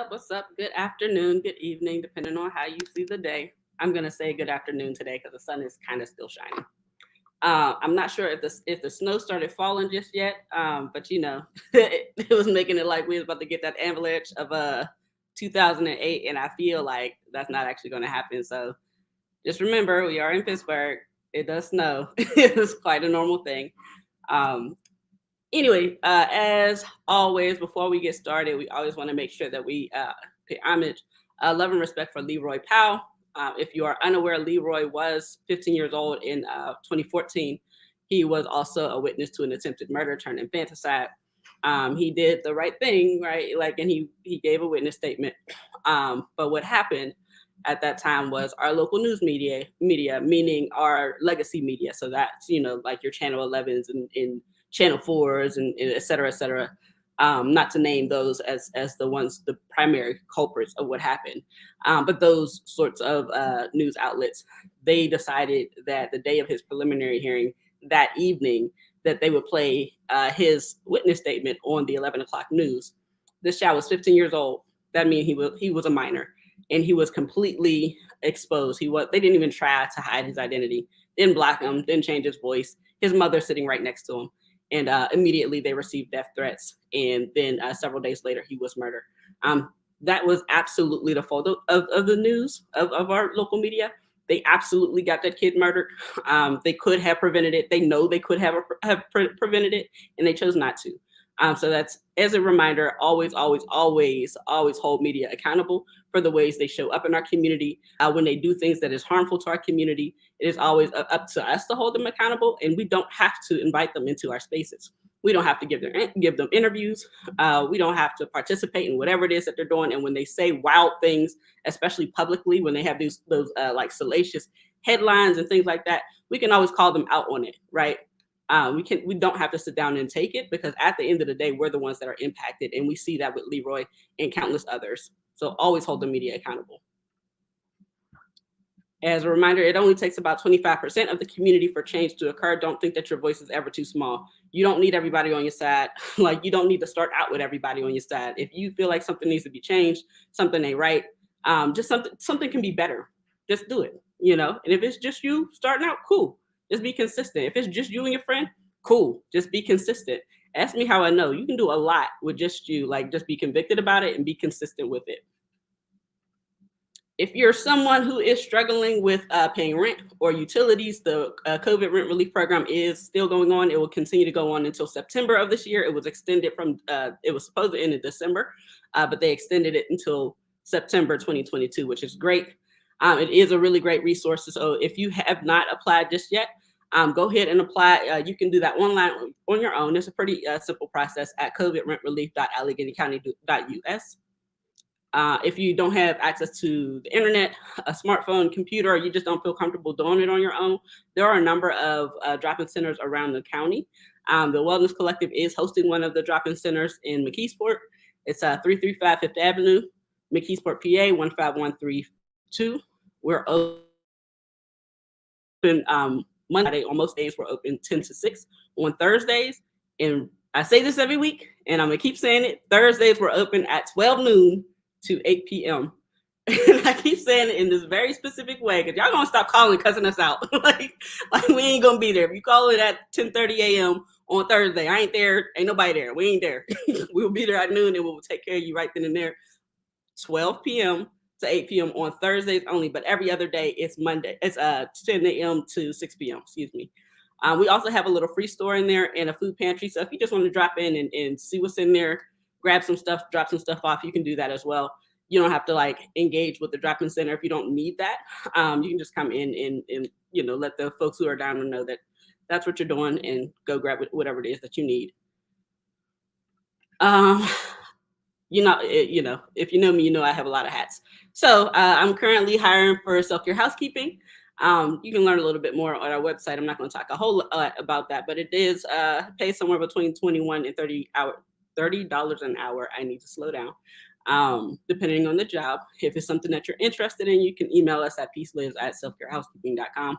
What's up? Good afternoon, good evening, depending on how you see the day. I'm gonna say good afternoon today because the sun is kind of still shining. I'm not sure if the snow started falling just yet, but it was making it like we was about to get that avalanche of 2008, and I feel like that's not actually going to happen. So just remember, we are in Pittsburgh. It does snow. It's quite a normal thing. Um, Anyway, as always, before we get started, we always want to make sure that we pay homage, love and respect for Leroy Powell. If you are unaware, Leroy was 15 years old in 2014. He was also a witness to an attempted murder turned infanticide. He did the right thing, right? And he gave a witness statement. But what happened at that time was our local news media, meaning our legacy media. So that's, like your Channel 11s and Channel 4s and et cetera. Not to name those as the primary culprits of what happened. But those sorts of news outlets, they decided that the day of his preliminary hearing that evening, that they would play his witness statement on the 11 o'clock news. This child was 15 years old. That means he was a minor, and he was completely exposed. They didn't even try to hide his identity, didn't block him, didn't change his voice. His mother sitting right next to him. And immediately they received death threats. And then several days later, he was murdered. That was absolutely the fault of the news, of our local media. They absolutely got that kid murdered. They could have prevented it. They know they could have prevented it, and they chose not to. So that's, as a reminder, always hold media accountable for the ways they show up in our community. When they do things that is harmful to our community, it is always up to us to hold them accountable, and we don't have to invite them into our spaces. We don't have to give them interviews. We don't have to participate in whatever it is that they're doing. And when they say wild things, especially publicly, when they have those like salacious headlines and things like that, we can always call them out on it, right? We don't have to sit down and take it, because at the end of the day, we're the ones that are impacted, and we see that with Leroy and countless others. So always hold the media accountable. As a reminder, it only takes about 25% of the community for change to occur. Don't think that your voice is ever too small. You don't need everybody on your side. You don't need to start out with everybody on your side. If you feel like something needs to be changed, something ain't right, just something can be better. Just do it, And if it's just you starting out, cool. Just be consistent. If it's just you and your friend, cool. Just be consistent. Ask me how I know. You can do a lot with just you. Just be convicted about it and be consistent with it. If you're someone who is struggling with paying rent or utilities, the COVID rent relief program is still going on. It will continue to go on until September of this year. It was extended it was supposed to end in December, but they extended it until September 2022, which is great. It is a really great resource. So if you have not applied just yet, go ahead and apply. You can do that online on your own. It's a pretty simple process at covidrentrelief.alleghenycounty.us. If you don't have access to the internet, a smartphone, computer, or you just don't feel comfortable doing it on your own, there are a number of drop-in centers around the county. The Wellness Collective is hosting one of the drop-in centers in McKeesport. It's 335 Fifth Avenue, McKeesport, PA 15132. We're open Monday. On most days, we're open 10 to 6. On Thursdays, and I say this every week, and I'm going to keep saying it, Thursdays, we're open at 12 noon to 8 p.m. And I keep saying it in this very specific way because y'all gonna stop calling cussing us out. like we ain't gonna be there. If you call it at 10:30 a.m. on Thursday, I ain't there. Ain't nobody there. We ain't there. We'll be there at noon and we'll take care of you right then and there. 12 p.m. to 8 p.m. on Thursdays only, but every other day it's Monday. It's 10 a.m. to 6 p.m. Excuse me. We also have a little free store in there and a food pantry. So if you just want to drop in and see what's in there, grab some stuff, drop some stuff off, you can do that as well. You don't have to like engage with the drop-in center if you don't need that. You can just come in and let the folks who are down to know that that's what you're doing and go grab whatever it is that you need. If you know me, you know I have a lot of hats. So I'm currently hiring for self-care housekeeping. You can learn a little bit more on our website. I'm not going to talk a whole lot about that, but it is pays somewhere between $21 and $30 an hour. I need to slow down. Depending on the job. If it's something that you're interested in, you can email us at peacelives@selfcarehousekeeping.com.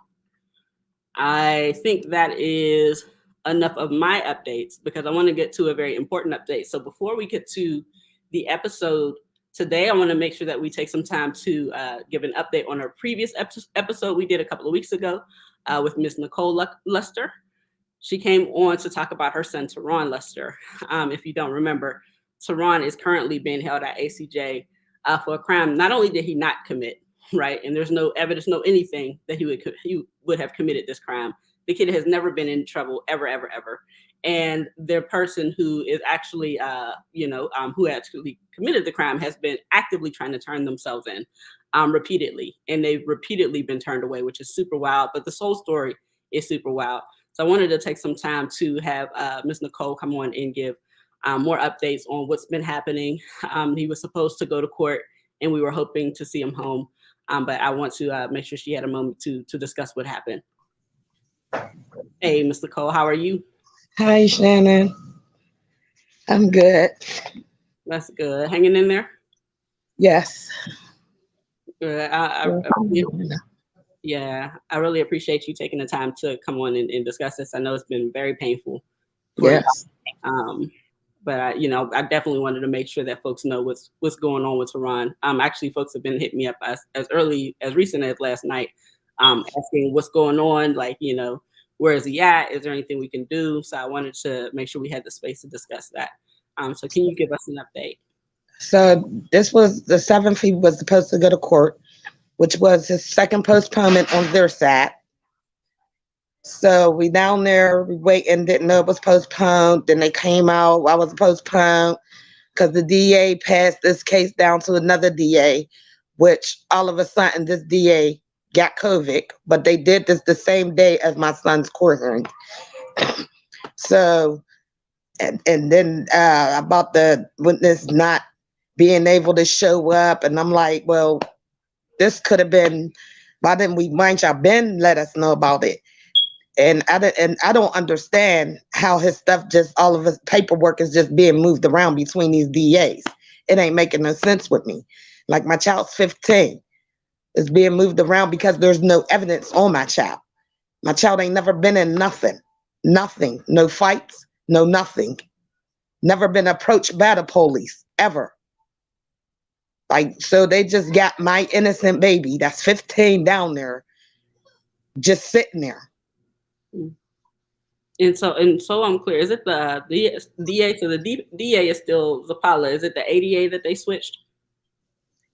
I think that is enough of my updates because I want to get to a very important update. So before we get to the episode today, I want to make sure that we take some time to give an update on our previous episode we did a couple of weeks ago with Ms. Nicole Luster. She came on to talk about her son, Terron Luster. If you don't remember, Terron is currently being held at ACJ for a crime. Not only did he not commit, right, and there's no evidence, no anything that he would have committed this crime. The kid has never been in trouble ever. And the person who is actually, who actually committed the crime has been actively trying to turn themselves in repeatedly. And they've repeatedly been turned away, which is super wild. But this whole story is super wild. So I wanted to take some time to have Ms. Nicole come on and give more updates on what's been happening. He was supposed to go to court and we were hoping to see him home. But I want to make sure she had a moment to discuss what happened. Hey, Ms. Nicole, how are you? Hi, Shannon. I'm good. That's good. Hanging in there? Yes. Good. I really appreciate you taking the time to come on and discuss this. I know it's been very painful. Yes. But I definitely wanted to make sure that folks know what's going on with Terron. Actually, folks have been hitting me up as recent as last night, asking what's going on. Like, where is he at? Is there anything we can do? So I wanted to make sure we had the space to discuss that. So can you give us an update? So this was the 7th. He was supposed to go to court, which was his second postponement on their side. So we down there, we waiting, didn't know it was postponed. Then they came out, I was postponed because the DA passed this case down to another DA, which all of a sudden this DA got COVID, but they did this the same day as my son's court hearing. So, and then about the witness not being able to show up, and I'm like, well, this could have been, why didn't we mind y'all been let us know about it? And I don't understand how his stuff just, all of his paperwork is just being moved around between these DAs. It ain't making no sense with me. Like my child's 15. It's being moved around because there's no evidence on my child. My child ain't never been in nothing. Nothing. No fights, no nothing. Never been approached by the police, ever. Like, so they just got my innocent baby that's 15 down there, just sitting there. And so I'm clear. Is it the DA? So the DA is still Zapala. Is it the ADA that they switched?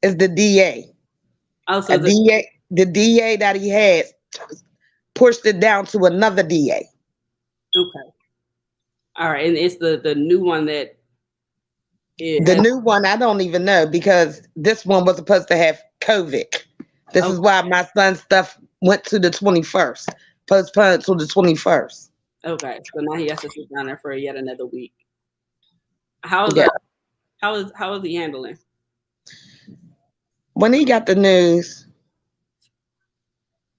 It's the DA. Oh, so the DA that he had pushed it down to another DA. Okay. All right, and it's the new one that the new one. I don't even know because this one was supposed to have COVID. This is why my son's stuff went to the 21st, postponed to the 21st. Okay, so now he has to sit down there for yet another week. How is that? How is he handling? When he got the news,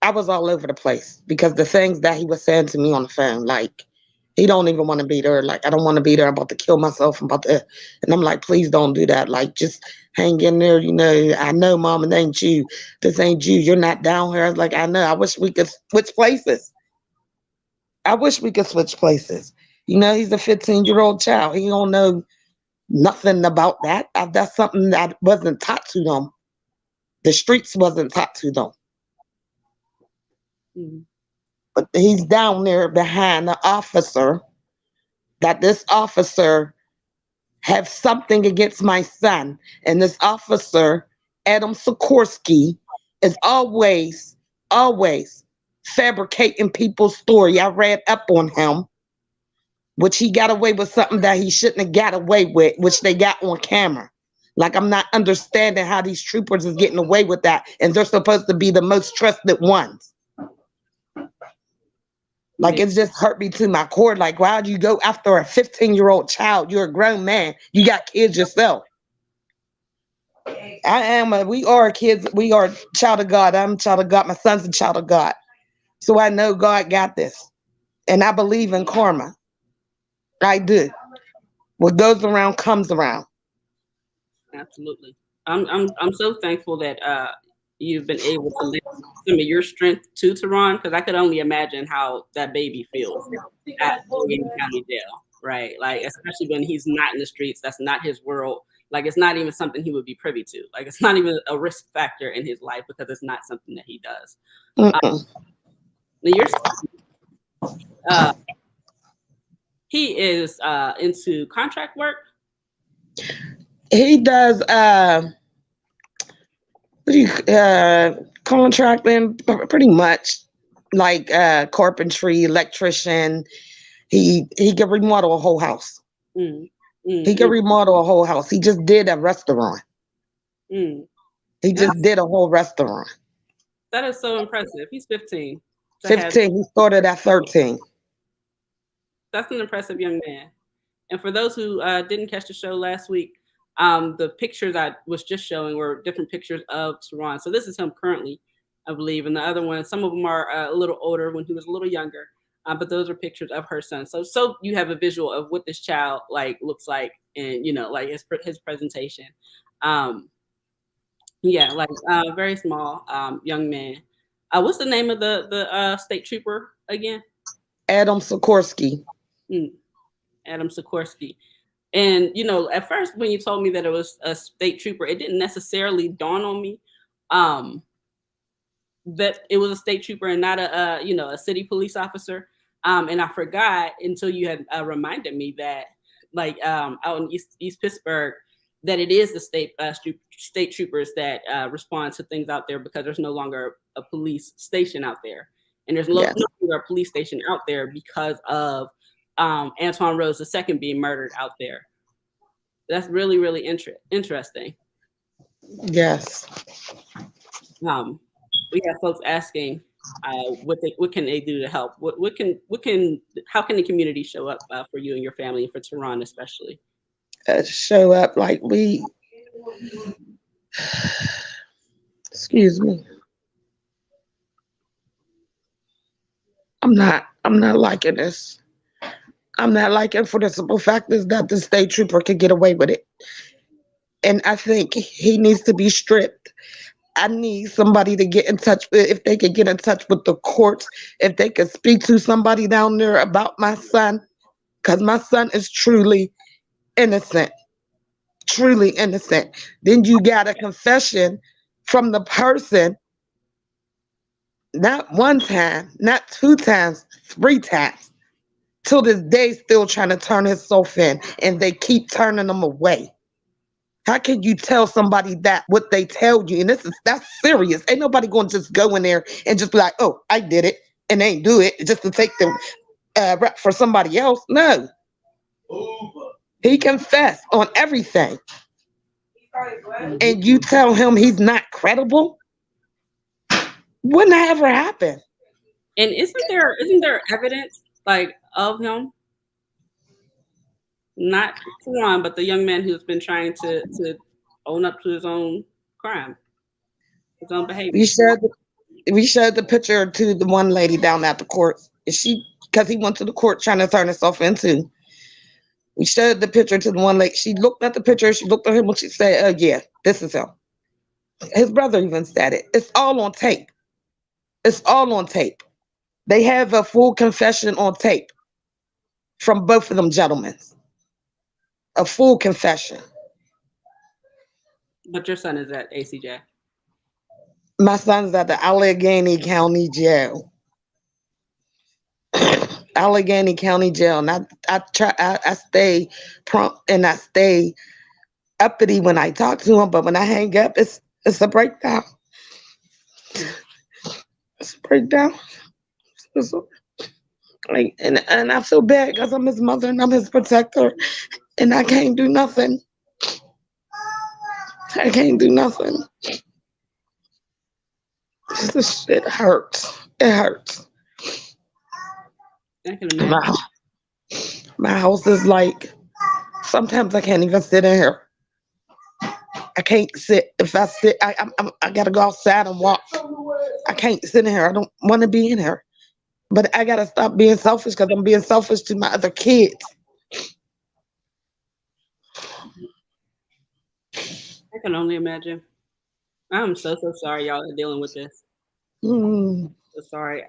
I was all over the place because the things that he was saying to me on the phone, like, he don't even want to be there. Like, I don't want to be there. I'm about to kill myself. And I'm like, please don't do that. Like, just hang in there. I know, Mom, it ain't you. This ain't you. You're not down here. I was like, I know. I wish we could switch places. He's a 15-year-old child. He don't know nothing about that. That's something that wasn't taught to them. The streets wasn't taught to them. Mhm. But he's down there behind the officer, that this officer have something against my son. And this officer, Adam Sikorsky, is always fabricating people's story. I read up on him, which he got away with something that he shouldn't have got away with, which they got on camera. Like, I'm not understanding how these troopers is getting away with that. And they're supposed to be the most trusted ones. Like, it's just hurt me to my core. Like, why do you go after a 15-year-old child? You're a grown man. You got kids yourself. We are kids. We are a child of God. I'm a child of God. My son's a child of God. So I know God got this. And I believe in karma. I do. What goes around comes around. Absolutely. I'm so thankful that you've been able to lend some of your strength to Terron, because I could only imagine how that baby feels at Allegheny County Jail, right? Like, especially when he's not in the streets, that's not his world. Like, it's not even something he would be privy to. Like, it's not even a risk factor in his life because it's not something that he does. Now you're he is into contract work. He does contracting, pretty much, like carpentry, electrician. He can remodel a whole house. He can remodel a whole house. He just did a restaurant. He just did a whole restaurant. That is so impressive. He's 15. 15. He started at 13. That's an impressive young man. And for those who didn't catch the show last week, the pictures I was just showing were different pictures of Terron. So this is him currently, I believe. And the other one, some of them are a little older when he was a little younger. But those are pictures of her son. So you have a visual of what this child looks like, and like his presentation. Yeah, like very small young man. What's the name of the state trooper again? Adam Sikorsky. Adam Sikorsky. And at first when you told me that it was a state trooper, it didn't necessarily dawn on me that it was a state trooper and not a city police officer. And I forgot until you had reminded me that out in East Pittsburgh, that it is the state troopers that respond to things out there, because there's no longer a police station out there, and there's no longer a police station out there because of Antoine Rose II being murdered out there. That's really, really interesting. Yes. We have folks asking what can they do to help? How can the community show up for you and your family, and for Terron especially? Show up like we. Excuse me. I'm not liking this. I'm not liking, for the simple fact is that the state trooper could get away with it. And I think he needs to be stripped. I need somebody to get in touch with, if they could get in touch with the courts, if they could speak to somebody down there about my son, because my son is truly innocent. Truly innocent. Then you got a confession from the person, not one time, not two times, three times. Till this day, still trying to turn himself in, and they keep turning him away. How can you tell somebody that what they tell you? And that's serious. Ain't nobody going to just go in there and just be like, oh, I did it, and they ain't do it just to take the rep for somebody else. No. He confessed on everything. And you tell him he's not credible? Wouldn't that ever happen? And isn't there evidence of him? Not Terron, but the young man who's been trying to own up to his own crime, his own behavior. We showed the picture to the one lady down at the court. Because he went to the court trying to turn himself into. We showed the picture to the one lady. She looked at the picture. She looked at him and she said, "Oh yeah, this is him." His brother even said it. It's all on tape. It's all on tape. They have a full confession on tape from both of them gentlemen. A full confession. But your son is at ACJ. My son's at the Allegheny County Jail. Allegheny County Jail. And I stay prompt and I stay uppity when I talk to him, but when I hang up, it's a breakdown. It's a breakdown. It's like, and I feel bad because I'm his mother and I'm his protector, and I can't do nothing. I can't do nothing. This shit hurts. It hurts. I can imagine. My house is like, sometimes I can't even sit in here. I can't sit. If I sit, I gotta go outside and walk. I can't sit in here. I don't want to be in here. But I gotta stop being selfish because I'm being selfish to my other kids. I can only imagine. I'm so sorry y'all are dealing with this. Mm. So sorry.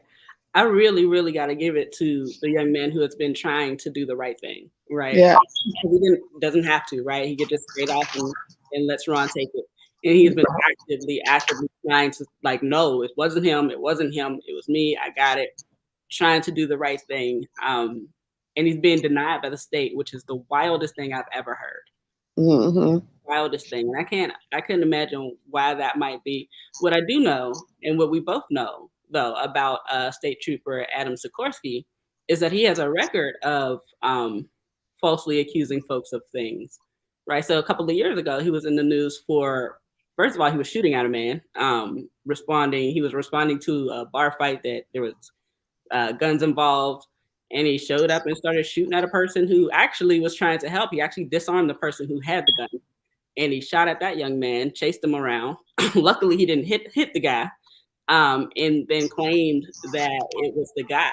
I really, really got to give it to the young man who has been trying to do the right thing, right? Yeah. He doesn't have to, right? He could just straight off and let Ron take it. And he's been actively trying to, like, no, it wasn't him. It wasn't him. It was me. I got it. Trying to do the right thing. And he's being denied by the state, which is the wildest thing I've ever heard. Mm-hmm. Wildest thing. And I couldn't imagine why that might be. What I do know, and what we both know, though, about State Trooper Adam Sikorsky is that he has a record of falsely accusing folks of things, right? So a couple of years ago, he was in the news for, first of all, he was shooting at a man, he was responding to a bar fight that there was guns involved, and he showed up and started shooting at a person who actually was trying to help. He actually disarmed the person who had the gun, and he shot at that young man, chased him around. Luckily, he didn't hit the guy, and then claimed that it was the guy.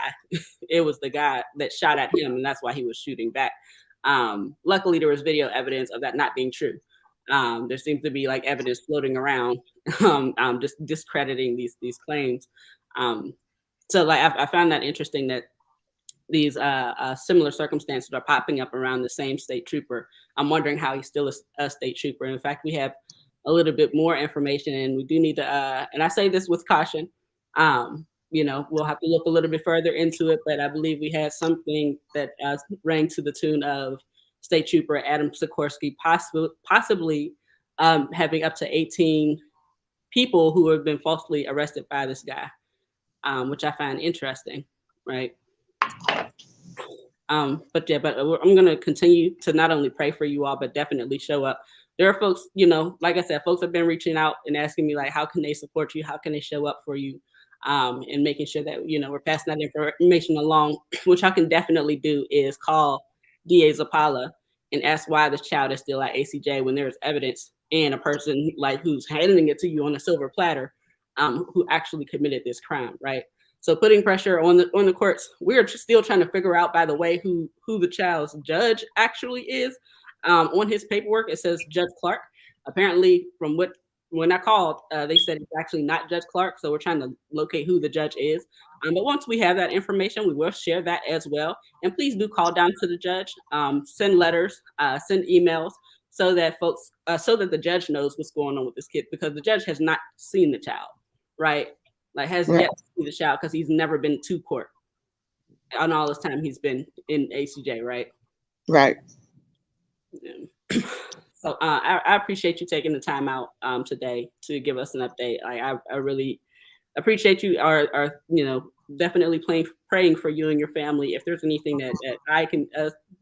It was the guy that shot at him, and that's why he was shooting back. Luckily, there was video evidence of that not being true. There seems to be like evidence floating around, just discrediting these claims. So, like, I found that interesting that these similar circumstances are popping up around the same state trooper. I'm wondering how he's still a state trooper. In fact, we have a little bit more information, and we do need to, and I say this with caution, we'll have to look a little bit further into it, but I believe we had something that rang to the tune of State Trooper Adam Sikorsky possibly having up to 18 people who have been falsely arrested by this guy, which I find interesting, right? I'm going to continue to not only pray for you all, but definitely show up. There are folks, like I said, folks have been reaching out and asking me, like, how can they support you? How can they show up for you? And making sure that, we're passing that information along, which I can definitely do is call DA Zapala and ask why this child is still at ACJ when there's evidence and a person like who's handing it to you on a silver platter, who actually committed this crime, right? So putting pressure on the courts. We're still trying to figure out, by the way, who the child's judge actually is. On his paperwork, it says Judge Clark. Apparently, when I called, they said it's actually not Judge Clark. So we're trying to locate who the judge is. But once we have that information, we will share that as well. And please do call down to the judge, send letters, send emails, so that the judge knows what's going on with this kid, because the judge has not seen the child, right? Like, has yet to see the child because he's never been to court on all this time he's been in ACJ, right? Right. Yeah. So I appreciate you taking the time out today to give us an update. I really appreciate you. Are definitely praying for you and your family. If there's anything that I can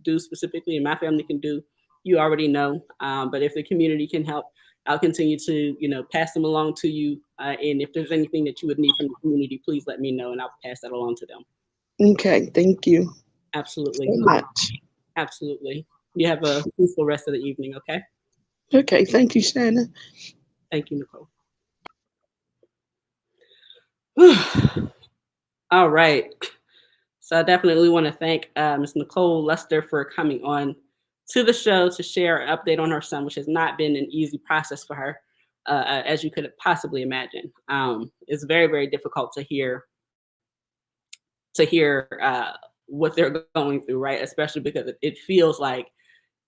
do specifically and my family can do, you already know. But if the community can help, I'll continue to, pass them along to you. And if there's anything that you would need from the community, please let me know and I'll pass that along to them. Okay. Thank you. Absolutely. So much. Absolutely. You have a peaceful rest of the evening, okay? Okay. Thank you, Shannon. Thank you, Nicole. All right. So I definitely want to thank Ms. Nicole Luster for coming on to the show to share an update on her son, which has not been an easy process for her, as you could possibly imagine. It's very, very difficult to hear what they're going through, right? Especially because it feels like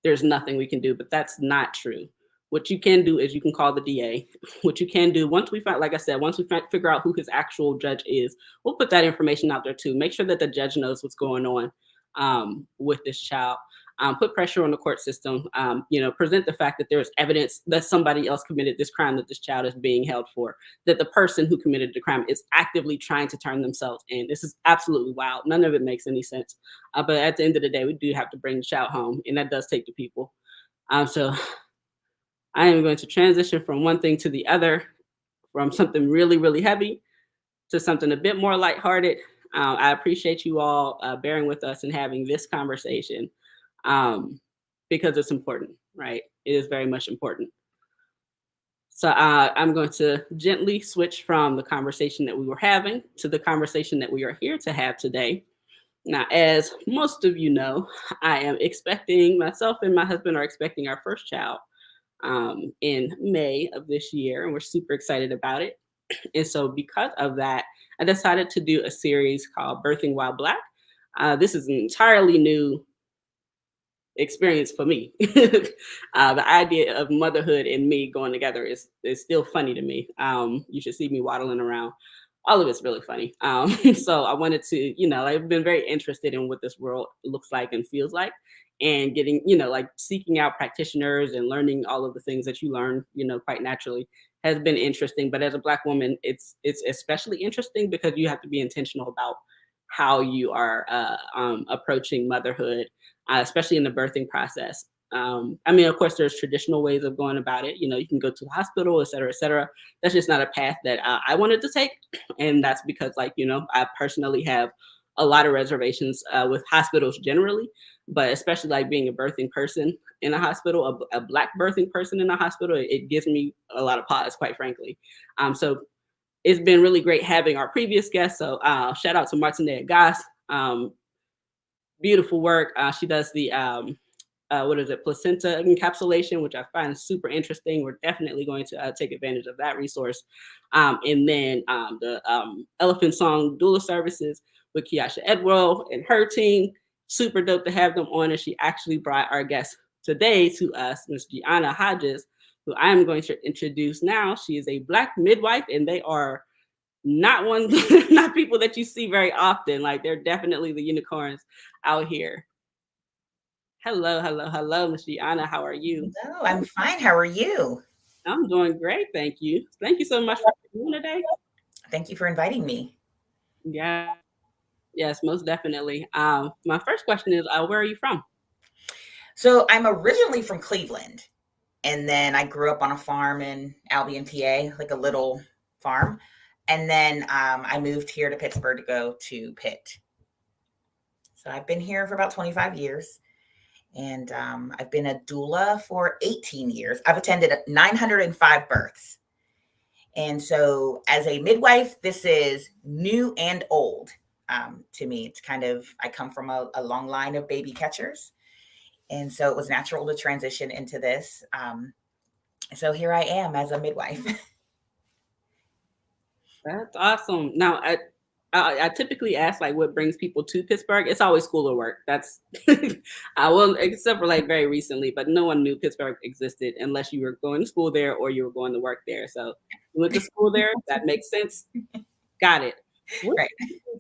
there's nothing we can do, but that's not true, What you can do is you can call the DA. What you can do once we find, like I said, once we figure out who his actual judge is, we'll put that information out there too. Make sure that the judge knows what's going on with this child. Put pressure on the court system. Present the fact that there's evidence that somebody else committed this crime that this child is being held for. That the person who committed the crime is actively trying to turn themselves in. This is absolutely wild. None of it makes any sense. But at the end of the day, we do have to bring the child home, and that does take the people. So I am going to transition from one thing to the other, from something really, really heavy to something a bit more lighthearted. I appreciate you all bearing with us and having this conversation because it's important, right? It is very much important. So I'm going to gently switch from the conversation that we were having to the conversation that we are here to have today. Now, as most of you know, I am expecting, myself and my husband are expecting our first child in May of this year, and we're super excited about it. And so, because of that, I decided to do a series called Birthing While Black. This is an entirely new experience for me. The idea of motherhood and me going together is still funny to me. You should see me waddling around. All of it's really funny. So I wanted to, I've been very interested in what this world looks like and feels like, and getting, like seeking out practitioners and learning all of the things that you learn, quite naturally has been interesting. But as a Black woman, it's especially interesting because you have to be intentional about how you are approaching motherhood, especially in the birthing process. Of course, there's traditional ways of going about it. You can go to the hospital, et cetera, et cetera. That's just not a path that I wanted to take. And that's because, I personally have a lot of reservations with hospitals generally, but especially like being a birthing person in a hospital, a Black birthing person in a hospital, it gives me a lot of pause, quite frankly. So it's been really great having our previous guest. So shout out to Martinette Goss. Beautiful work. She does the placenta encapsulation, which I find super interesting. We're definitely going to take advantage of that resource. And then the Elephant Song doula services with Kiasha Edwell and her team. Super dope to have them on. And she actually brought our guest today to us, Miss Jeaonna Hodges, who I am going to introduce now. She is a Black midwife, and they are not people that you see very often. Like, they're definitely the unicorns out here. Hello, Miss Jeaonna. How are you? Hello, I'm fine. How are you? I'm doing great, thank you. Thank you so much for being here today. Thank you for inviting me. Yeah, yes, most definitely. My first question is, where are you from? So I'm originally from Cleveland, and then I grew up on a farm in Albion, PA, like a little farm. And then I moved here to Pittsburgh to go to Pitt. So I've been here for about 25 years. And I've been a doula for 18 years. I've attended 905 births. And so as a midwife, this is new and old to me. It's kind of, I come from a long line of baby catchers. And so it was natural to transition into this. So here I am as a midwife. That's awesome. Now, I typically ask like what brings people to Pittsburgh. It's always school or work. That's except for like very recently, but no one knew Pittsburgh existed unless you were going to school there or you were going to work there. So you went to school there. That makes sense. Got it. What Right.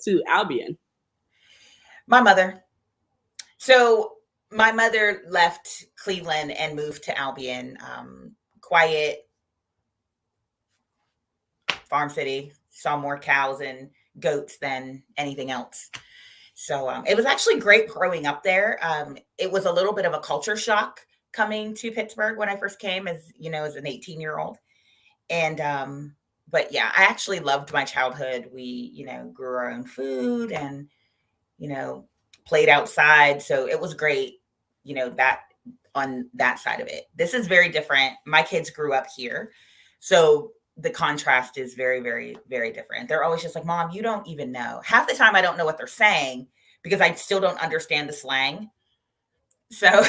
to Albion? My mother. So my mother left Cleveland and moved to Albion. Quiet farm city, saw more cows and goats than anything else. So it was actually great growing up there. It was a little bit of a culture shock coming to Pittsburgh when I first came as an 18-year-old. And but yeah, I actually loved my childhood. We, grew our own food and, played outside. So it was great, that on that side of it. This is very different. My kids grew up here. So the contrast is very, very, very different. They're always just like, Mom, you don't even know. Half the time I don't know what they're saying because I still don't understand the slang. So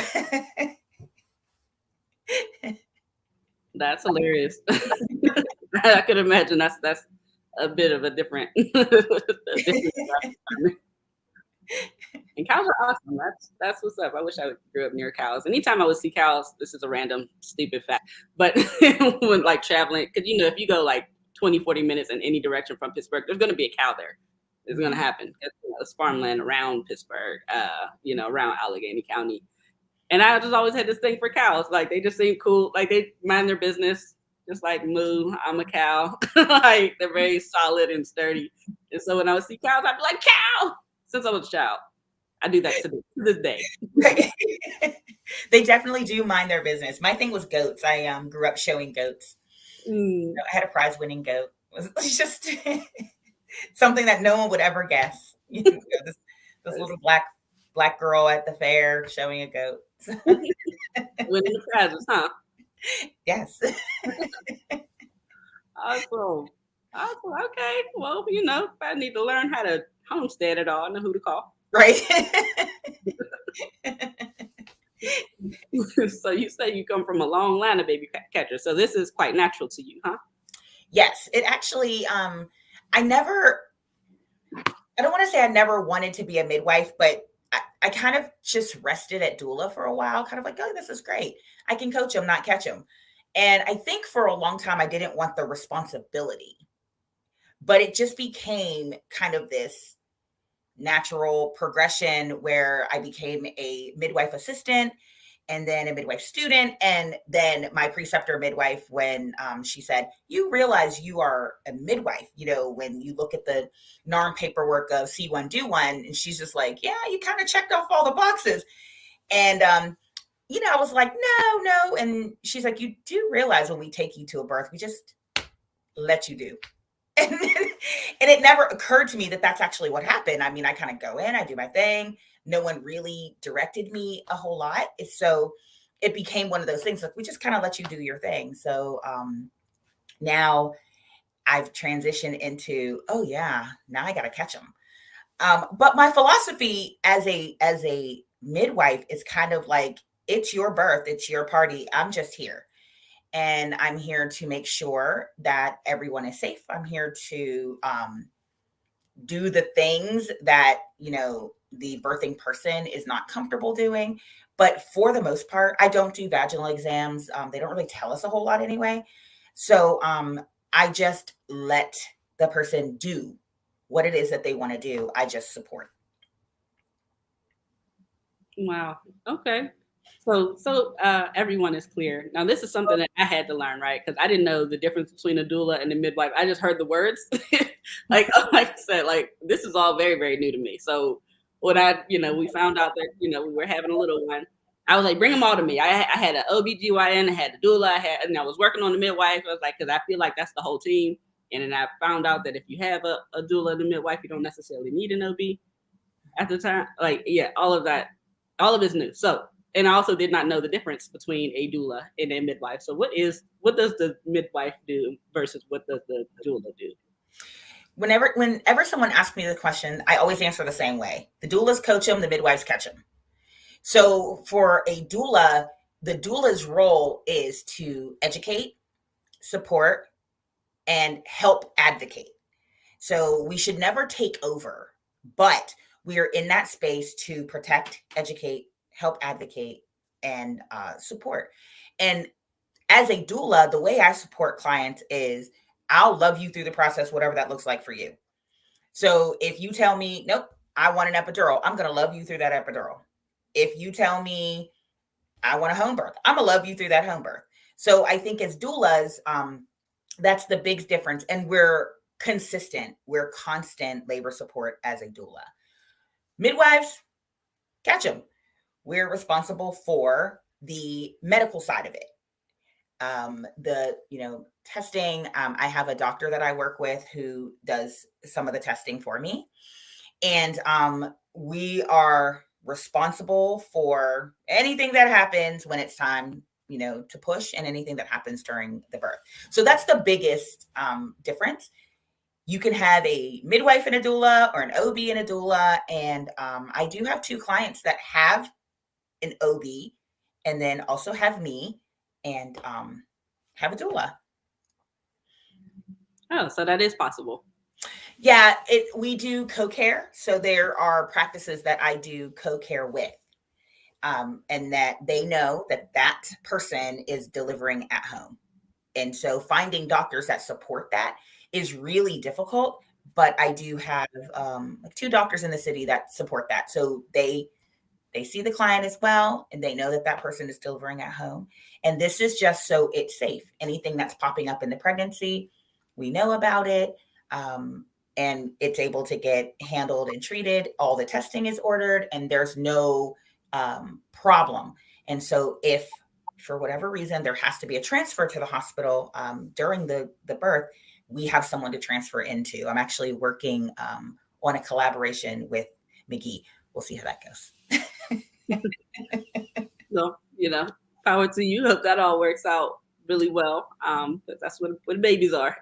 That's hilarious. I could imagine that's a bit of a different, And cows are awesome. That's what's up. I wish I grew up near cows. Anytime I would see cows, this is a random stupid fact, but when like traveling, because if you go like 20, 40 minutes in any direction from Pittsburgh, there's going to be a cow there. It's going to happen. It's farmland around Pittsburgh, around Allegheny County. And I just always had this thing for cows. Like they just seem cool. Like they mind their business. Just like moo, I'm a cow. Like they're very solid and sturdy. And so when I would see cows, I'd be like, cow! Since I was a child. I do that to this day. They definitely do mind their business. My thing was goats. I grew up showing goats. I had a prize-winning goat. It was just something that no one would ever guess. This little black girl at the fair showing a goat. Winning the prizes, huh? Yes. Awesome. Okay. Well, if I need to learn how to homestead at all, I know who to call. Right. So you say you come from a long line of baby catchers. So this is quite natural to you, huh? Yes. It actually, I don't want to say I never wanted to be a midwife, but I kind of just rested at doula for a while, kind of like, oh, this is great. I can coach them, not catch them. And I think for a long time, I didn't want the responsibility, but it just became kind of this natural progression where I became a midwife assistant and then a midwife student. And then my preceptor midwife, when she said, you realize you are a midwife, when you look at the NARM paperwork of see one, do one. And she's just like, yeah, you kind of checked off all the boxes. And, I was like, no. And she's like, you do realize when we take you to a birth, we just let you do. And it never occurred to me that that's actually what happened. I mean, I kind of go in, I do my thing. No one really directed me a whole lot. So it became one of those things like we just kind of let you do your thing. So now I've transitioned into, oh yeah, now I got to catch them. But my philosophy as a midwife is kind of like, it's your birth, it's your party. I'm just here. And I'm here to make sure that everyone is safe. I'm here to do the things that, the birthing person is not comfortable doing. But for the most part, I don't do vaginal exams. They don't really tell us a whole lot anyway. So I just let the person do what it is that they want to do. I just support. Wow. Okay. So everyone is clear. Now, this is something that I had to learn, right? Because I didn't know the difference between a doula and a midwife. I just heard the words. like I said, this is all very, very new to me. So when we found out that, we were having a little one, I was like, bring them all to me. I had an OBGYN, I had a doula, and I was working on the midwife. I was like, because I feel like that's the whole team. And then I found out that if you have a doula and a midwife, you don't necessarily need an OB at the time. All of it's new. So, and I also did not know the difference between a doula and a midwife. So what does the midwife do versus what does the doula do? Whenever someone asks me the question, I always answer the same way. The doulas coach them, the midwives catch them. So for a doula, the doula's role is to educate, support, and help advocate. So we should never take over, but we are in that space to protect, educate, help advocate, and support. And as a doula, the way I support clients is I'll love you through the process, whatever that looks like for you. So if you tell me, nope, I want an epidural, I'm going to love you through that epidural. If you tell me I want a home birth, I'm going to love you through that home birth. So I think as doulas, that's the big difference. And we're consistent. We're constant labor support as a doula. Midwives, catch them. We're responsible for the medical side of it. The testing. I have a doctor that I work with who does some of the testing for me. And we are responsible for anything that happens when it's time, to push, and anything that happens during the birth. So that's the biggest difference. You can have a midwife and a doula or an OB and a doula. And I do have 2 clients that have an OB and then also have me and have a doula. Oh, so that is possible. Yeah, we do co-care. So there are practices that I do co-care with, and that they know that that person is delivering at home. And so finding doctors that support that is really difficult. But I do have like 2 doctors in the city that support that. So they see the client as well, and they know that that person is delivering at home. And this is just so it's safe. Anything that's popping up in the pregnancy, we know about it. And it's able to get handled and treated. All the testing is ordered, and there's no problem. And so if for whatever reason there has to be a transfer to the hospital during the birth, we have someone to transfer into. I'm actually working on a collaboration with McGee. We'll see how that goes. So, power to you. Hope that all works out really well. But that's what babies are.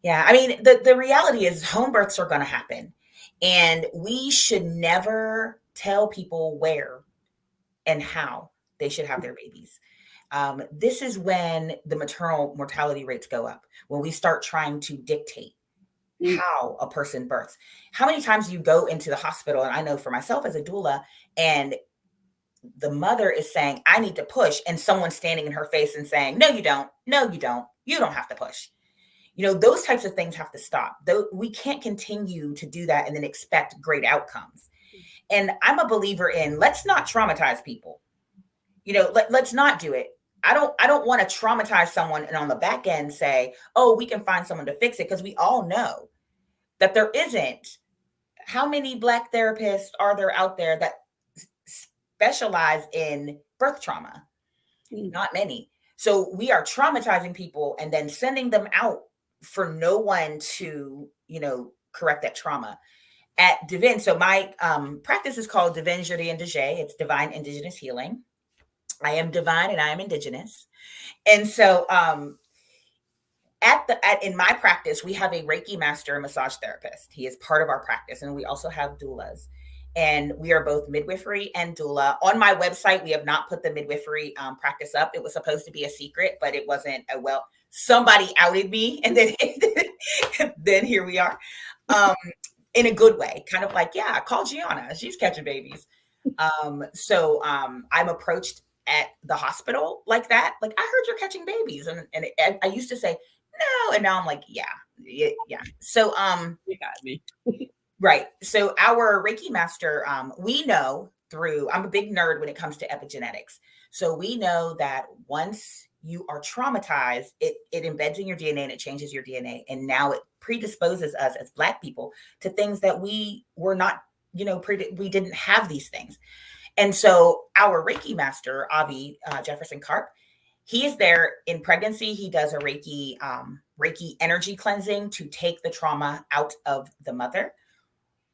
Yeah, I mean, the reality is home births are going to happen. And we should never tell people where and how they should have their babies. This is when the maternal mortality rates go up, when we start trying to dictate how a person births. How many times do you go into the hospital, and I know for myself as a doula, and the mother is saying, I need to push, and someone's standing in her face and saying, no, you don't. No, you don't. You don't have to push. Those types of things have to stop. Though we can't continue to do that and then expect great outcomes. And I'm a believer in let's not traumatize people. Let's not do it. I don't want to traumatize someone and on the back end say, oh, we can find someone to fix it, because we all know that there isn't. How many Black therapists are there out there that specialize in birth trauma? Not many. So we are traumatizing people and then sending them out for no one to, correct that trauma. At Divine, so my practice is called Divine Juri and Dege. It's Divine Indigenous Healing. I am divine and I am indigenous. And so in my practice, we have a Reiki master and massage therapist. He is part of our practice. And we also have doulas. And we are both midwifery and doula. On my website, we have not put the midwifery practice up. It was supposed to be a secret, but it wasn't. Somebody outed me, and then here we are, in a good way. Kind of like, yeah, call Jeaonna. She's catching babies. So I'm approached at the hospital like that. Like, I heard you're catching babies, and I used to say no, and now I'm like, yeah. So You got me. Right. So our Reiki master, we know I'm a big nerd when it comes to epigenetics. So we know that once you are traumatized, it embeds in your DNA and it changes your DNA. And now it predisposes us as Black people to things that we were not, we didn't have these things. And so our Reiki master, Avi Jefferson Karp, he is there in pregnancy. He does a Reiki energy cleansing to take the trauma out of the mother.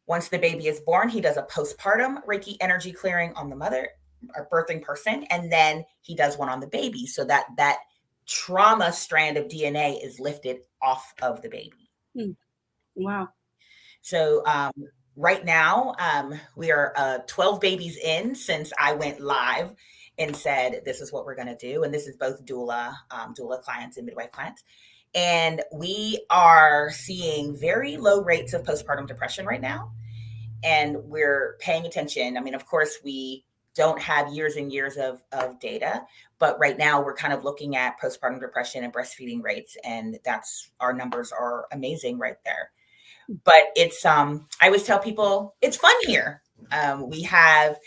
Once the baby is born, he does a postpartum Reiki energy clearing on the mother or birthing person. And then he does one on the baby so that trauma strand of DNA is lifted off of the baby. Wow. So right now, we are 12 babies in since I went live and said, this is what we're going to do. And this is both doula clients and midwife clients. And we are seeing very low rates of postpartum depression right now. And we're paying attention. I mean, of course, we don't have years and years of data, but right now we're kind of looking at postpartum depression and breastfeeding rates. And our numbers are amazing right there. But it's, I always tell people it's fun here. We have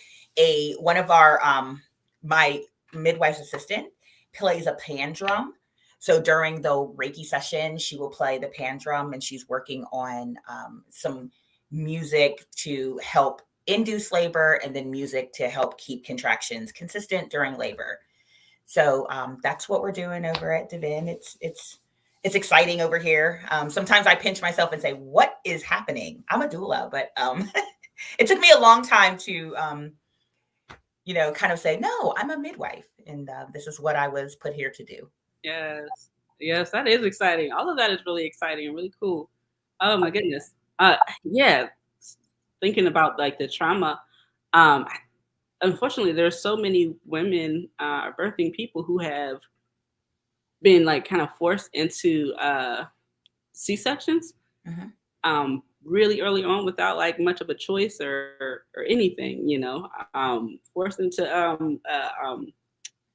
one of our, my midwife's assistant plays a pan drum. So during the Reiki session, she will play the pan drum, and she's working on some music to help induce labor, and then music to help keep contractions consistent during labor. So that's what we're doing over at Divine. It's exciting over here. Sometimes I pinch myself and say, what is happening? I'm a doula, but it took me a long time to, kind of say, no, I'm a midwife. And this is what I was put here to do. Yes, that is exciting. All of that is really exciting and really cool. Oh my goodness. Yeah, thinking about like the trauma. Unfortunately, there's so many women, birthing people who have been like kind of forced into C-sections, really early on without like much of a choice or anything, forced into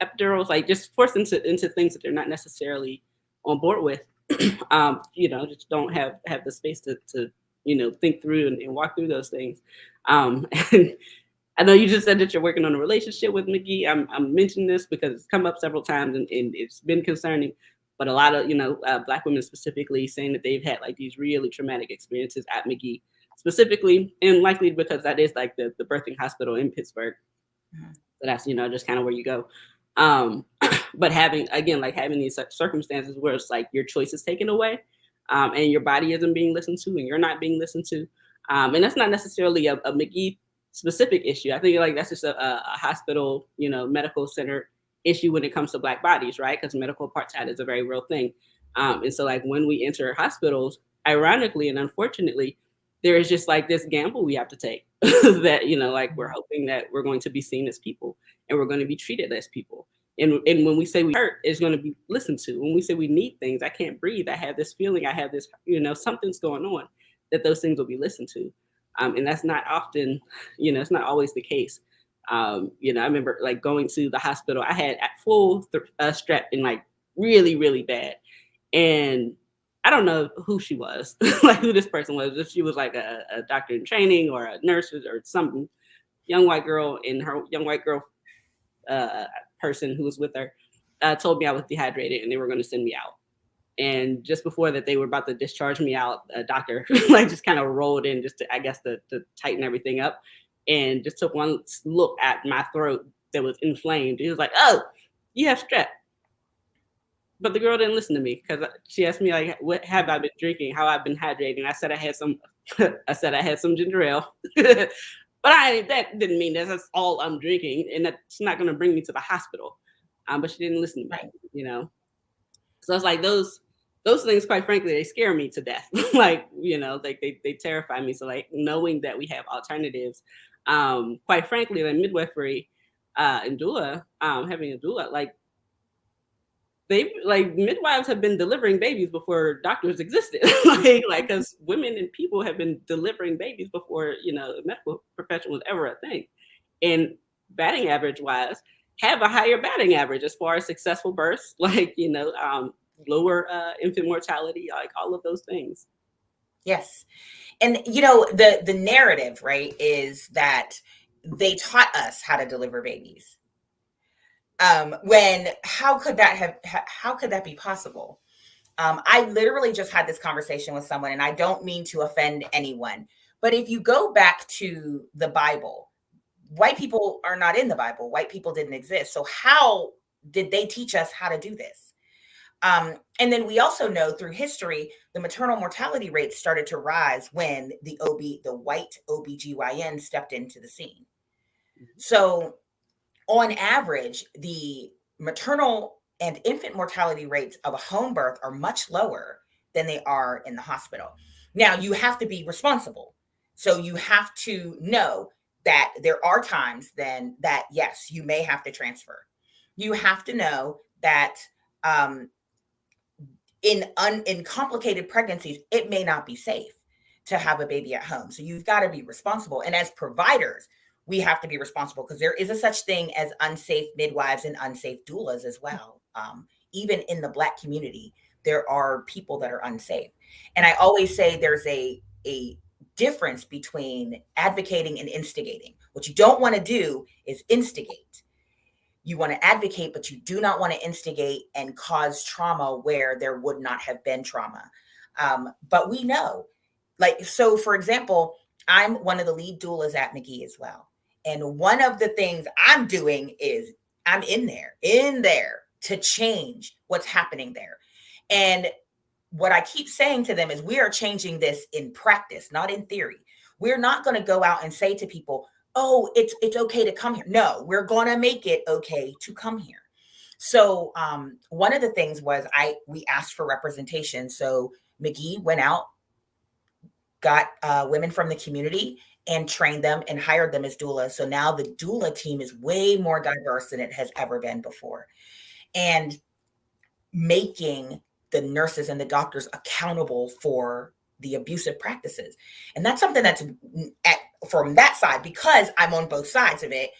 epidurals, like just forced into things that they're not necessarily on board with. Just don't have the space to think through and walk through those things. And I know you just said that you're working on a relationship with McGee. I'm mentioning this because it's come up several times and it's been concerning. But a lot of Black women specifically saying that they've had like these really traumatic experiences at McGee specifically, and likely because that is like the birthing hospital in Pittsburgh. So that's just kind of where you go. But having these circumstances where it's like your choice is taken away, and your body isn't being listened to, and you're not being listened to, and that's not necessarily a McGee specific issue. I think like that's just a hospital, medical center issue when it comes to Black bodies, right? Because medical apartheid is a very real thing. And so like when we enter hospitals, ironically and unfortunately, there is just like this gamble we have to take that, like we're hoping that we're going to be seen as people and we're going to be treated as people. And when we say we hurt, it's going to be listened to. When we say we need things, I can't breathe, I have this feeling, I have this, something's going on, that those things will be listened to. And that's not often, it's not always the case. I remember like going to the hospital, I had full strep and like really, really bad. And I don't know who she was, like who this person was, if she was like a doctor in training or a nurse or something, young white girl, and her young white girl person who was with her told me I was dehydrated and they were going to send me out. And just before that, they were about to discharge me out. A doctor like just kind of rolled in just to, I guess, to tighten everything up, and just took one look at my throat that was inflamed. He was like, "Oh, you have strep." But the girl didn't listen to me because she asked me like, "What have I been drinking? How I've been hydrating?" I said I had some. I said I had some ginger ale, but that didn't mean that's all I'm drinking, and that's not going to bring me to the hospital. But she didn't listen to me, So it's like those things, quite frankly, they scare me to death. Like, like they terrify me. So like knowing that we have alternatives, quite frankly, like midwifery and doula, having a doula, like midwives have been delivering babies before doctors existed. like because women and people have been delivering babies before, the medical profession was ever a thing. And batting average wise, have a higher batting average as far as successful births, lower infant mortality, like all of those things. Yes. And the narrative, right, is that they taught us how to deliver babies. When how could that be possible? I literally just had this conversation with someone, and I don't mean to offend anyone, but if you go back to the Bible, white people are not in the Bible. White people didn't exist. So how did they teach us how to do this? And then we also know through history, the maternal mortality rates started to rise when the white OBGYN stepped into the scene. So on average, the maternal and infant mortality rates of a home birth are much lower than they are in the hospital. Now, you have to be responsible. So you have to know that there are times then that, yes, you may have to transfer. You have to know that in complicated pregnancies, it may not be safe to have a baby at home. So you've got to be responsible. And as providers, we have to be responsible because there is a such thing as unsafe midwives and unsafe doulas as well. Even in the Black community, there are people that are unsafe. And I always say there's a difference between advocating and instigating. What you don't want to do is instigate. You want to advocate, but you do not want to instigate and cause trauma where there would not have been trauma. But we know, so for example, I'm one of the lead doulas at McGee as well. And one of the things I'm doing is I'm in there to change what's happening there. And what I keep saying to them is we are changing this in practice, not in theory. We're not going to go out and say to people, oh, it's okay to come here. No, we're going to make it okay to come here. So one of the things was we asked for representation. So McGee went out, got women from the community and trained them and hired them as doulas. So now the doula team is way more diverse than it has ever been before. And making the nurses and the doctors accountable for the abusive practices. And that's something that's from that side, because I'm on both sides of it,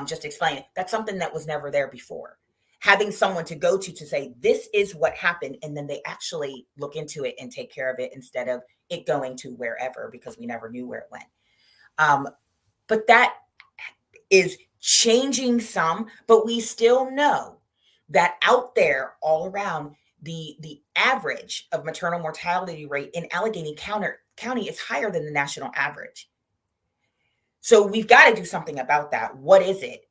just explaining, that's something that was never there before. Having someone to go to say, this is what happened, and then they actually look into it and take care of it instead of it going to wherever, because we never knew where it went. But that is changing some, but we still know that out there all around, the average of maternal mortality rate in Allegheny County is higher than the national average. So we've got to do something about that. What is it?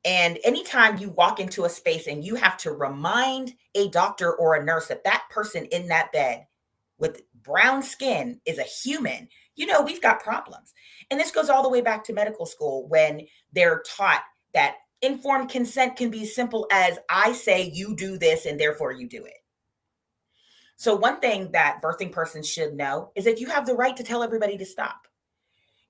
And anytime you walk into a space and you have to remind a doctor or a nurse that that person in that bed with brown skin is a human, we've got problems. And this goes all the way back to medical school, when they're taught that informed consent can be simple as, I say you do this and therefore you do it. So one thing that birthing persons should know is that you have the right to tell everybody to stop.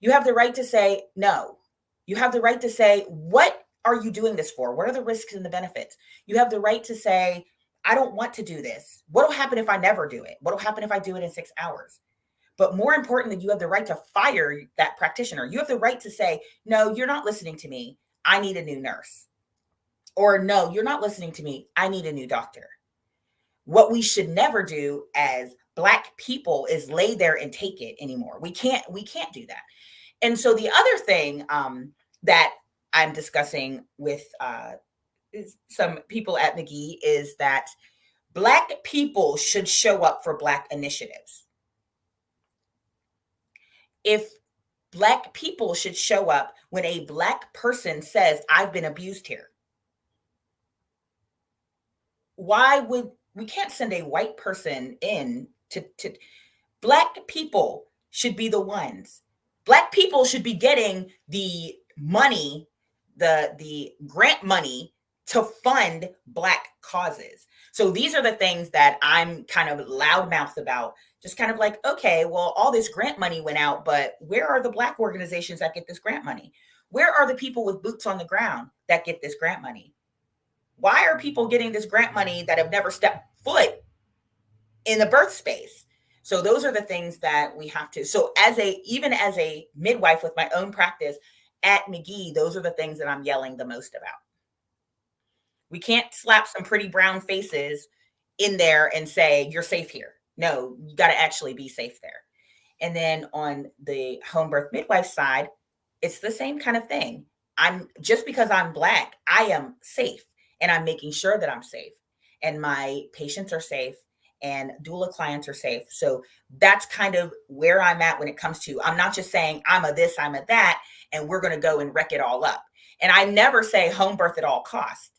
You have the right to say no. You have the right to say, what are you doing this for? What are the risks and the benefits? You have the right to say, I don't want to do this. What will happen if I never do it? What will happen if I do it in 6 hours? But more importantly, you have the right to fire that practitioner. You have the right to say, no, you're not listening to me. I need a new nurse. Or no, you're not listening to me. I need a new doctor. What we should never do as Black people is lay there and take it anymore. We can't do that. And so the other thing that I'm discussing with some people at McGee is that Black people should show up for Black initiatives. If Black people should show up when a Black person says, I've been abused here. Why would we can't send a white person in to Black people should be the ones. Black people should be getting the money, the grant money to fund Black causes. So these are the things that I'm kind of loudmouth about. Just kind of like, okay, well, all this grant money went out, but where are the Black organizations that get this grant money? Where are the people with boots on the ground that get this grant money? Why are people getting this grant money that have never stepped foot in the birth space? So those are the things that we have to. So even as a midwife with my own practice at McGee, those are the things that I'm yelling the most about. We can't slap some pretty brown faces in there and say, you're safe here. No, you got to actually be safe there. And then on the home birth midwife side, it's the same kind of thing. Just because I'm Black, I am safe, and I'm making sure that I'm safe, and my patients are safe, and doula clients are safe. So that's kind of where I'm at when it comes to, I'm not just saying I'm a this, I'm a that, and we're going to go and wreck it all up. And I never say home birth at all costs.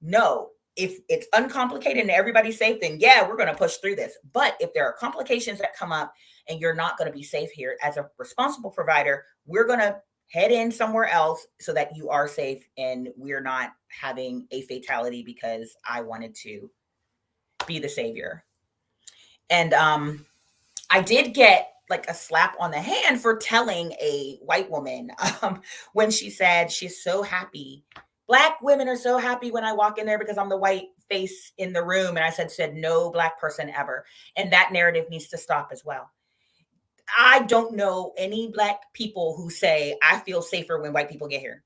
No, if it's uncomplicated and everybody's safe, then yeah, we're going to push through this. But if there are complications that come up and you're not going to be safe here, as a responsible provider, we're going to head in somewhere else so that you are safe and we're not having a fatality because I wanted to be the savior. And I did get like a slap on the hand for telling a white woman when she said she's so happy. Black women are so happy when I walk in there because I'm the white face in the room. And I said no Black person ever. And that narrative needs to stop as well. I don't know any Black people who say, I feel safer when white people get here.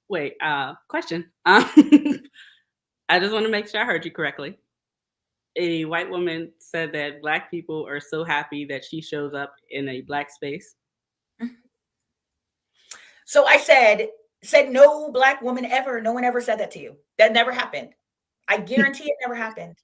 Wait, question. I just want to make sure I heard you correctly. A white woman said that Black people are so happy that she shows up in a Black space. So I said no Black woman ever. No one ever said that to you. That never happened. I guarantee it never happened.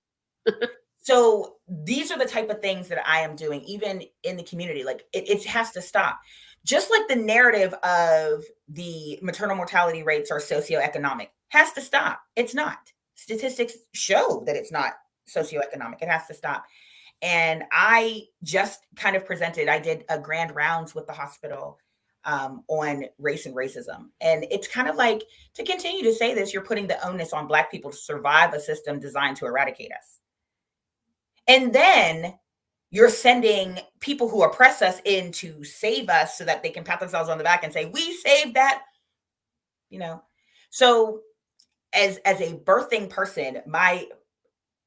So these are the type of things that I am doing, even in the community. Like it has to stop. Just like the narrative of the maternal mortality rates are socioeconomic has to stop. It's not. Statistics show that it's not socioeconomic. It has to stop. And I just kind of I did a grand rounds with the hospital on race and racism. And it's kind of like, to continue to say this, you're putting the onus on Black people to survive a system designed to eradicate us. And then you're sending people who oppress us in to save us so that they can pat themselves on the back and say, we saved that, So as a birthing person,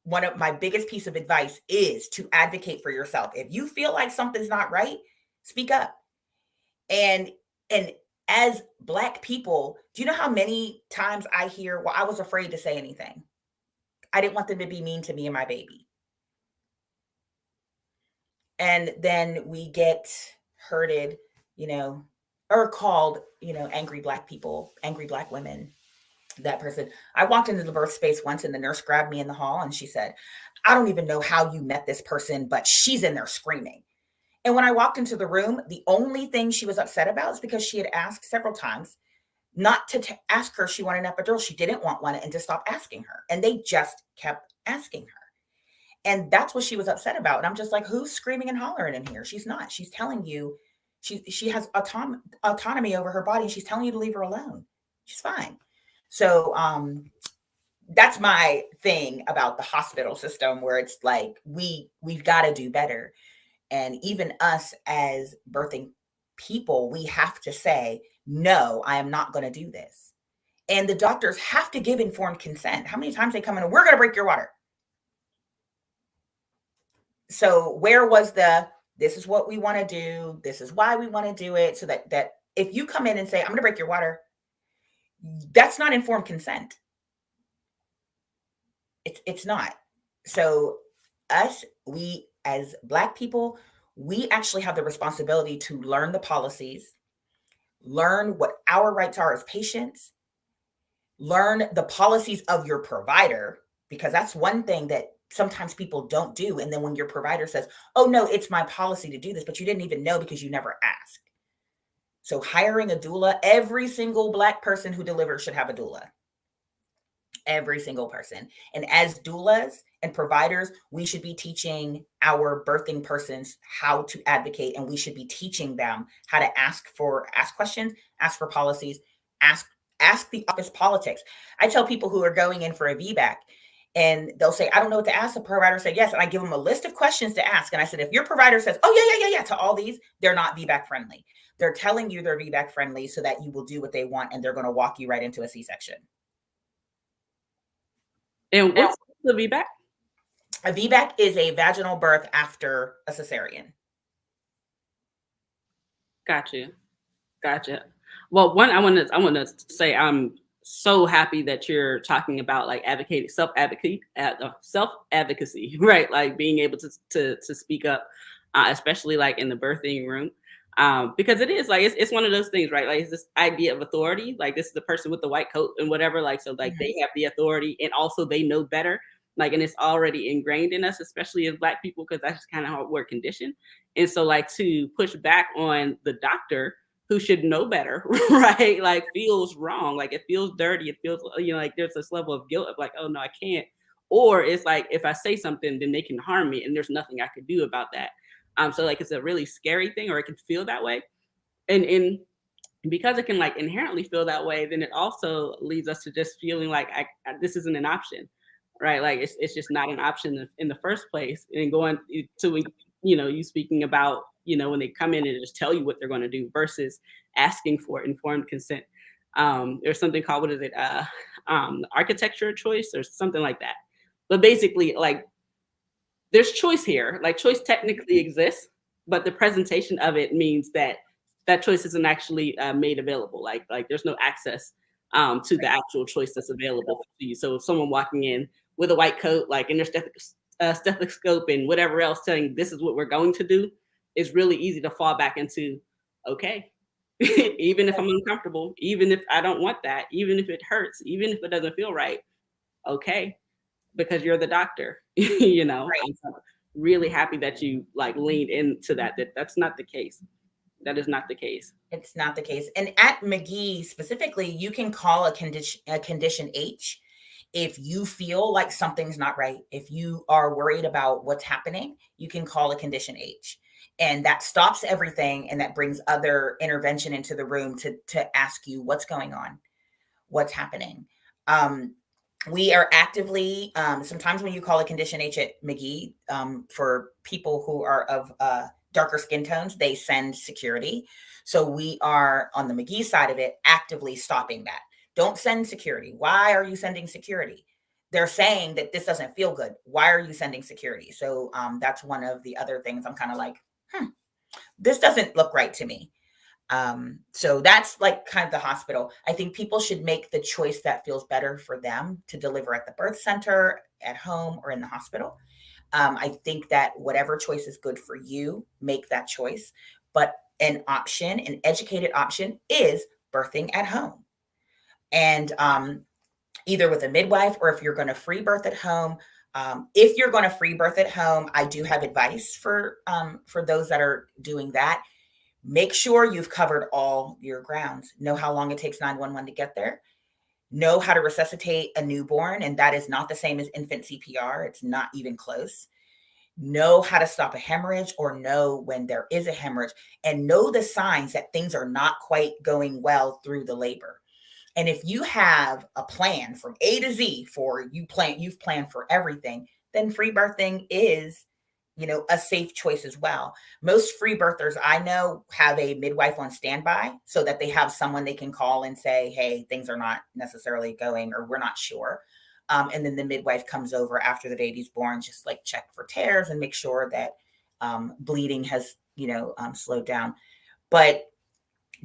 one of my biggest piece of advice is to advocate for yourself. If you feel like something's not right, speak up. And as Black people, do you know how many times I hear, well, I was afraid to say anything. I didn't want them to be mean to me and my baby. And then we get herded, or called, angry Black people, angry Black women. That person. I walked into the birth space once and the nurse grabbed me in the hall and she said, I don't even know how you met this person, but she's in there screaming. And when I walked into the room, the only thing she was upset about is because she had asked several times not to ask her she wanted an epidural. She didn't want one, and to stop asking her. And they just kept asking her. And that's what she was upset about. And I'm just like, who's screaming and hollering in here? She's not. She's telling you she has autonomy over her body. She's telling you to leave her alone. She's fine. So that's my thing about the hospital system, where it's like we've got to do better. And even us as birthing people, we have to say, no, I am not going to do this. And the doctors have to give informed consent. How many times they come in and we're going to break your water? So where was this is what we want to do, this is why we want to do it, so that if you come in and say, I'm going to break your water, that's not informed consent. It's not. So we as Black people, we actually have the responsibility to learn the policies, learn what our rights are as patients, learn the policies of your provider, because that's one thing that sometimes people don't do. And then when your provider says, oh no, it's my policy to do this, but you didn't even know because you never asked. So hiring a doula, every single Black person who delivers should have a doula. Every single person. And as doulas and providers, we should be teaching our birthing persons how to advocate, and we should be teaching them how to ask questions, ask for policies, ask the office politics. I tell people who are going in for a VBAC and they'll say, I don't know what to ask. The provider say yes. And I give them a list of questions to ask. And I said, if your provider says, oh yeah, to all these, they're not VBAC friendly. They're telling you they're VBAC friendly so that you will do what they want, and they're going to walk you right into a C-section. And what's the VBAC? A VBAC is a vaginal birth after a cesarean. Gotcha. Well, one, I want to say I'm so happy that you're talking about like self-advocacy, right? Like being able to speak up, especially like in the birthing room. Because it is like, it's one of those things, right? Like it's this idea of authority. Like this is the person with the white coat and whatever. Like, so like they have the authority, and also they know better. Like, and it's already ingrained in us, especially as Black people, because that's just kind of how we're conditioned. And so like to push back on the doctor who should know better, right? Like feels wrong. Like it feels dirty. It feels, like there's this level of guilt of like, oh no, I can't. Or it's like, if I say something, then they can harm me and there's nothing I could do about that. So like it's a really scary thing, or it can feel that way. And because it can like inherently feel that way, then it also leads us to just feeling like this isn't an option, right? Like it's just not an option in the first place. And going to, you speaking about, when they come in and just tell you what they're going to do versus asking for informed consent. There's something called, what is it? Architecture of choice or something like that. But basically like, there's choice here. Like choice technically exists, but the presentation of it means that choice isn't actually made available. Like there's no access to the actual choice that's available to you. So if someone walking in with a white coat, like in their stethoscope and whatever else, telling this is what we're going to do, it's really easy to fall back into, okay, even if I'm uncomfortable, even if I don't want that, even if it hurts, even if it doesn't feel right, okay. Because you're the doctor, Right. I'm really happy that you like leaned into that's not the case. That is not the case. It's not the case. And at McGee specifically, you can call a condition H if you feel like something's not right. If you are worried about what's happening, you can call a condition H. And that stops everything, and that brings other intervention into the room to ask you what's going on, what's happening. We are actively, sometimes when you call a condition H at McGee, for people who are of darker skin tones, they send security. So we are on the McGee side of it, actively stopping that. Don't send security. Why are you sending security? they're saying that this doesn't feel good. Why are you sending security? So that's one of the other things I'm kind of like, this doesn't look right to me. So that's like kind of the hospital. I think people should make the choice that feels better for them to deliver at the birth center, at home, or in the hospital. I think that whatever choice is good for you, make that choice. But an educated option is birthing at home. And either with a midwife, or if you're going to free birth at home. If you're going to free birth at home, I do have advice for those that are doing that. Make sure you've covered all your grounds. Know how long it takes 911 to get there. Know how to resuscitate a newborn, and that is not the same as infant CPR. It's not even close. Know how to stop a hemorrhage, or know when there is a hemorrhage, and know the signs that things are not quite going well through the labor. And if you have a plan from A to Z you've planned for everything, then free birthing is, a safe choice as well. Most free birthers I know have a midwife on standby so that they have someone they can call and say, hey, things are not necessarily going, or we're not sure. And then the midwife comes over after the baby's born, just like check for tears and make sure that bleeding has, slowed down. But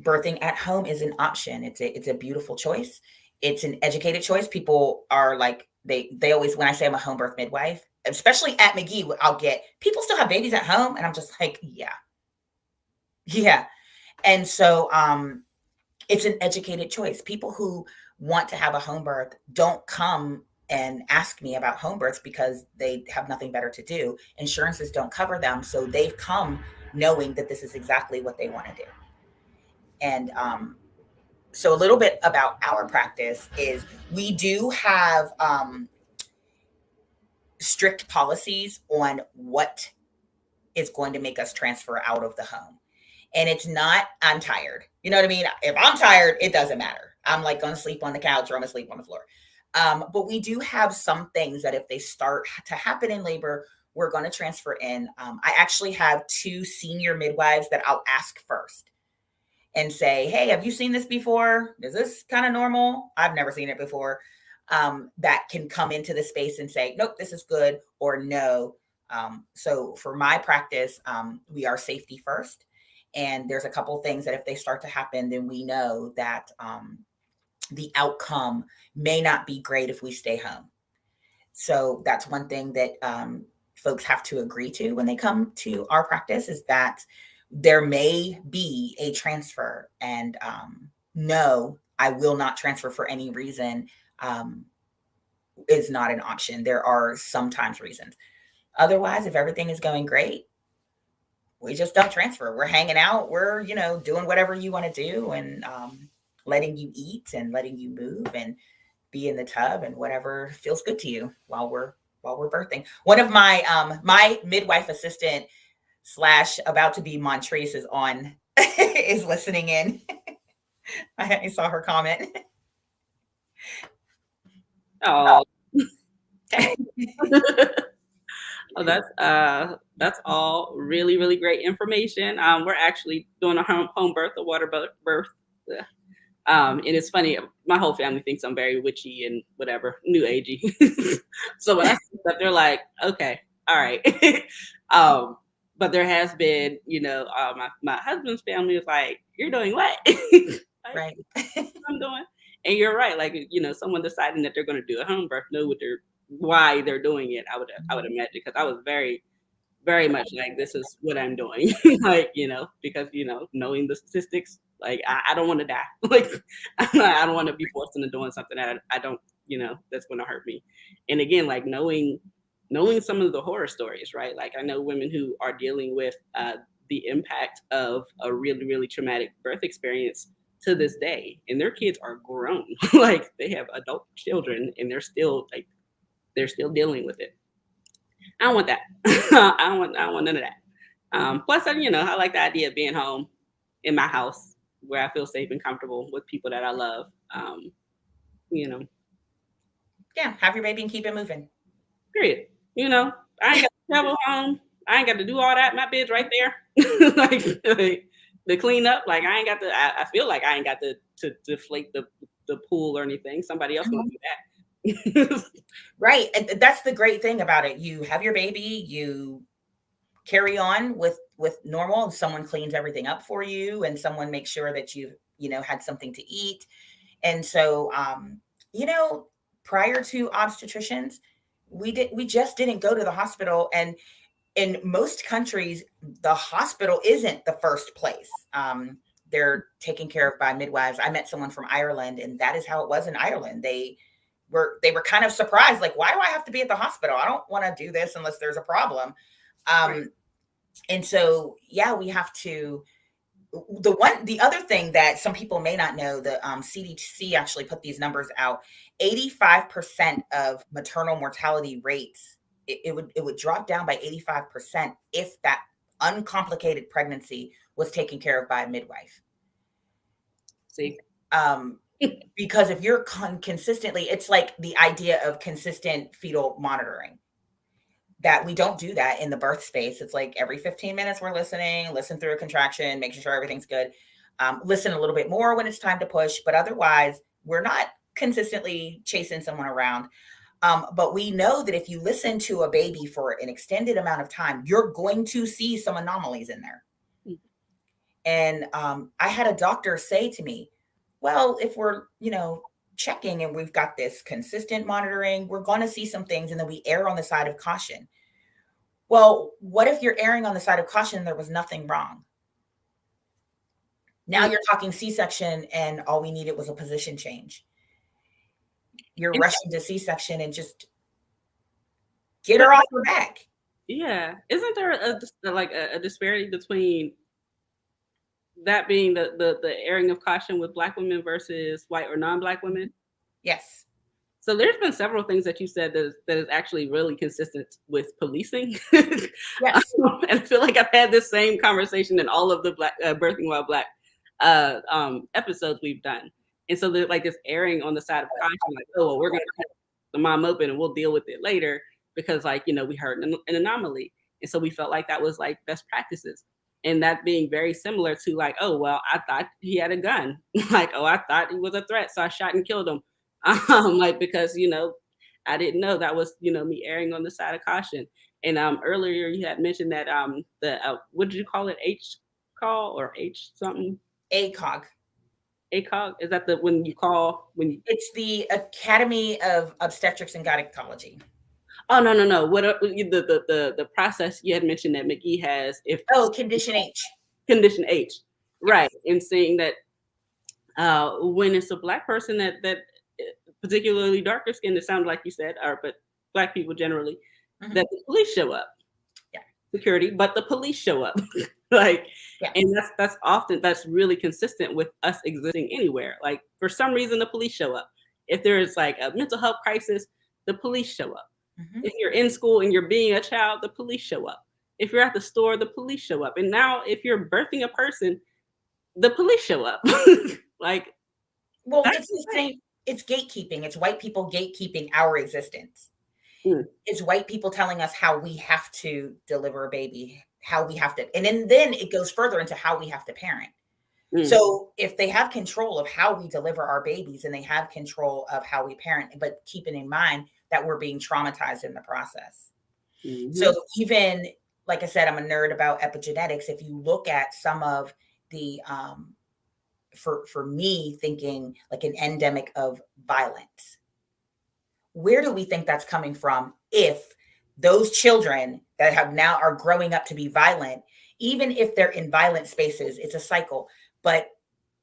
birthing at home is an option. It's a beautiful choice. It's an educated choice. People are like, they always, when I say I'm a home birth midwife, especially at McGee, I'll get, people still have babies at home. And I'm just like, yeah. And so it's an educated choice. People who want to have a home birth don't come and ask me about home births because they have nothing better to do. Insurances don't cover them. So they've come knowing that this is exactly what they want to do. And so a little bit about our practice is we do have strict policies on what is going to make us transfer out of the home. And it's not, I'm tired. You know what I mean? If I'm tired, it doesn't matter. I'm like going to sleep on the couch, or I'm going to sleep on the floor. But we do have some things that if they start to happen in labor, we're going to transfer in. I actually have 2 senior midwives that I'll ask first and say, hey, have you seen this before? Is this kind of normal? I've never seen it before. That can come into the space and say, nope, this is good, or no. So for my practice, we are safety first. And there's a couple things that if they start to happen, then we know that the outcome may not be great if we stay home. So that's one thing that folks have to agree to when they come to our practice, is that there may be a transfer, and no, I will not transfer for any reason is not an option. There are sometimes reasons. Otherwise, if everything is going great, we just don't transfer. We're hanging out. We're, doing whatever you want to do, and letting you eat and letting you move and be in the tub and whatever feels good to you while we're birthing. One of my my midwife assistant / about to be Montrese is on is listening in. I saw her comment. Oh. Oh, that's all really, really great information. We're actually doing a home birth, a water birth. And it's funny, my whole family thinks I'm very witchy and whatever, new agey. So when I see stuff, they're like, okay, all right. But there has been, my husband's family is like, you're doing what? Like, Right. I'm doing. And you're right. Like, someone deciding that they're going to do a home birth, know why they're doing it. I would imagine, because I was very, very much like, this is what I'm doing. Like, because, knowing the statistics, like, I don't want to die. Like, I don't want to be forced into doing something that I don't, that's going to hurt me. And again, like knowing some of the horror stories, right? Like, I know women who are dealing with the impact of a really, really traumatic birth experience to this day, and their kids are grown. Like, they have adult children, and they're still dealing with it. I don't want that. I don't want none of that. Plus, I like the idea of being home in my house where I feel safe and comfortable with people that I love. Yeah, have your baby and keep it moving. Period. I ain't got to travel home. I ain't got to do all that. My bed's right there. like the clean up. Like, I ain't got to. I feel like I ain't got to deflate the pool or anything. Somebody else gonna do that. Right. And that's the great thing about it. You have your baby, you carry on with normal, and someone cleans everything up for you, and someone makes sure that you know, had something to eat. And so, you know, prior to obstetricians, we just didn't go to the hospital. And in most countries, the hospital isn't the first place. They're taken care of by midwives. I met someone from Ireland, and that is how it was in Ireland. They were kind of surprised, like, why do I have to be at the hospital? I don't want to do this unless there's a problem. Right. And so, yeah, we have to. The other thing that some people may not know, the CDC actually put these numbers out. 85% of maternal mortality rates, it would drop down by 85% if that uncomplicated pregnancy was taken care of by a midwife. See, Because if you're consistently, it's like the idea of consistent fetal monitoring, that we don't do that in the birth space. It's like every 15 minutes we're listen through a contraction, making sure everything's good. Listen a little bit more when it's time to push, but otherwise we're not consistently chasing someone around. But we know that if you listen to a baby for an extended amount of time, you're going to see some anomalies in there. And I had a doctor say to me, well, if we're, you know, checking and we've got this consistent monitoring, we're going to see some things, and then we err on the side of caution. Well, what if you're erring on the side of caution and there was nothing wrong? Now you're talking C-section, and all we needed was a position change. You're rushing to C-section and just get her off her back. Yeah. Isn't there a disparity between that being the airing of caution with Black women versus white or non-Black women? Yes. So there's been several things that you said that is actually really consistent with policing. Yes. And I feel like I've had this same conversation in all of the Black Birthing While Black episodes we've done. And so there's like this erring on the side of caution, like, oh, well, we're going to cut the mom open and we'll deal with it later because, like, you know, we heard an anomaly. And so we felt like that was like best practices. And that being very similar to like, oh, well, I thought he had a gun. Like, oh, I thought he was a threat, so I shot and killed him. Like, because, you know, I didn't know that was, you know, me erring on the side of caution. And earlier you had mentioned that what did you call it? H call or H something? ACOG. ACOG? Is that when you call when you? It's the Academy of Obstetrics and Gynecology. Oh, no. What the process you had mentioned that McGee has? Condition H. Condition H, right? And saying that when it's a Black person that particularly darker skinned, it sounds like you said, but Black people generally, that the police show up. Yeah. Security, but the police show up. Like, yeah. And that's really consistent with us existing anywhere. Like, for some reason, the police show up. If there's like a mental health crisis, the police show up. If you're in school and you're being a child, the police show up. If you're at the store, the police show up. And now if you're birthing a person, the police show up. Like, well, it's the same. It's gatekeeping. It's white people gatekeeping our existence. It's white people telling us how we have to deliver a baby, how we have to, and then it goes further into how we have to parent. So if they have control of how we deliver our babies and they have control of how we parent, but keeping in mind that we're being traumatized in the process. So even, like I said, I'm a nerd about epigenetics. If you look at some of the, for me, thinking like an endemic of violence, where do we think that's coming from? If those children that have now are growing up to be violent, even if they're in violent spaces, it's a cycle. But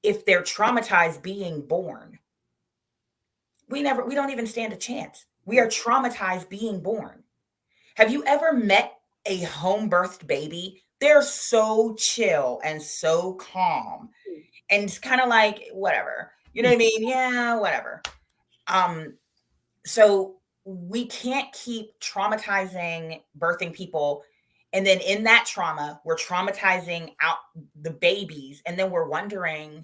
if they're traumatized being born, we don't even stand a chance. We are traumatized being born. Have you ever met a home birthed baby? They're so chill and so calm. And it's kind of like, whatever, you know what I mean? Yeah, whatever. So we can't keep traumatizing birthing people. And then in that trauma, we're traumatizing out the babies. And then we're wondering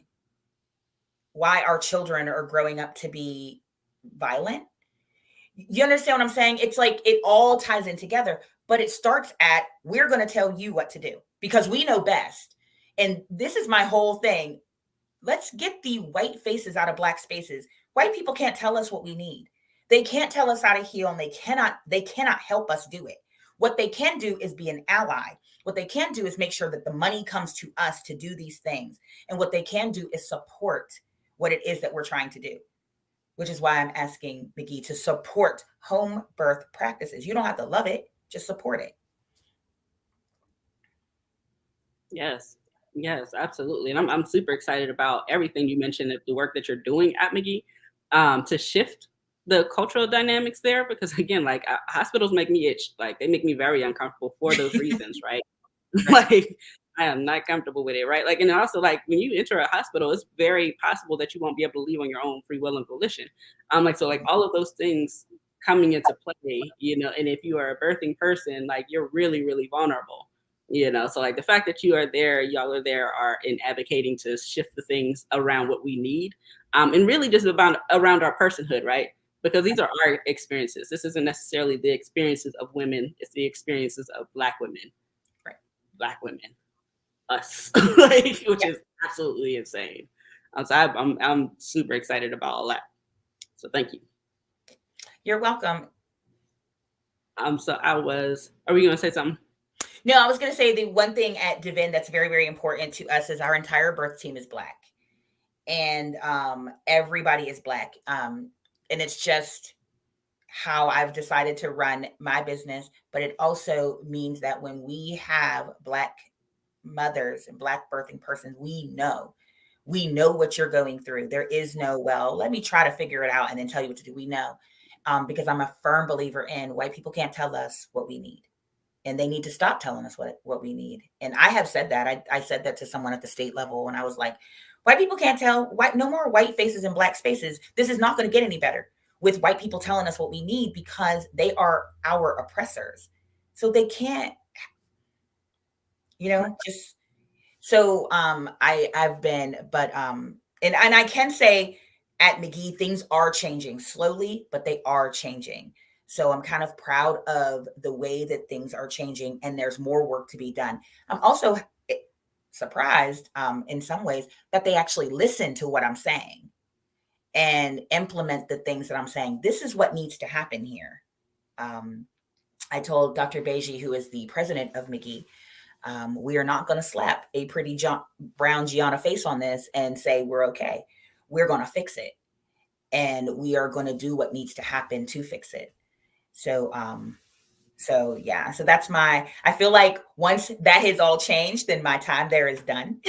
why our children are growing up to be violent. You understand what I'm saying? It's like it all ties in together, but it starts at, we're going to tell you what to do because we know best. And this is my whole thing. Let's get the white faces out of Black spaces. White people can't tell us what we need. They can't tell us how to heal, and they cannot help us do it. What they can do is be an ally. What they can do is make sure that the money comes to us to do these things. And what they can do is support what it is that we're trying to do, which is why I'm asking McGee to support home birth practices. You don't have to love it, just support it. Yes, yes, absolutely. And I'm super excited about everything you mentioned, the work that you're doing at McGee, to shift the cultural dynamics there. Because again, like hospitals make me itch, like they make me very uncomfortable for those reasons, right? Like I am not comfortable with it, right? Like, and also like when you enter a hospital, it's very possible that you won't be able to leave on your own free will and volition. Like so, like all of those things coming into play, and if you are a birthing person, like you're really, really vulnerable. So like the fact that y'all are there are in advocating to shift the things around what we need, and really just around our personhood, right? Because these are our experiences. This isn't necessarily the experiences of women, it's the experiences of Black women. Right. Black women, us, like, which is absolutely insane. So I'm super excited about all that. So thank you. You're welcome. Are we gonna say something? No, I was going to say the one thing at Divin that's very, very important to us is our entire birth team is Black, and everybody is Black. And it's just how I've decided to run my business. But it also means that when we have Black mothers and Black birthing persons, we know what you're going through. There is no, well, let me try to figure it out and then tell you what to do. We know, because I'm a firm believer in white people can't tell us what we need. And they need to stop telling us what we need. And I have said that. I said that to someone at the state level, and I was like, white people can't tell, no more white faces in Black spaces. This is not going to get any better with white people telling us what we need, because they are our oppressors. So they can't, just, so I've been, but, and I can say at McGee, things are changing slowly, but they are changing. So I'm kind of proud of the way that things are changing, and there's more work to be done. I'm also surprised in some ways that they actually listen to what I'm saying and implement the things that I'm saying. This is what needs to happen here. I told Dr. Beji, who is the president of McGee, we are not going to slap a pretty brown Jeaonna face on this and say we're okay. We're going to fix it. And we are going to do what needs to happen to fix it. So that's I feel like once that has all changed, then my time there is done.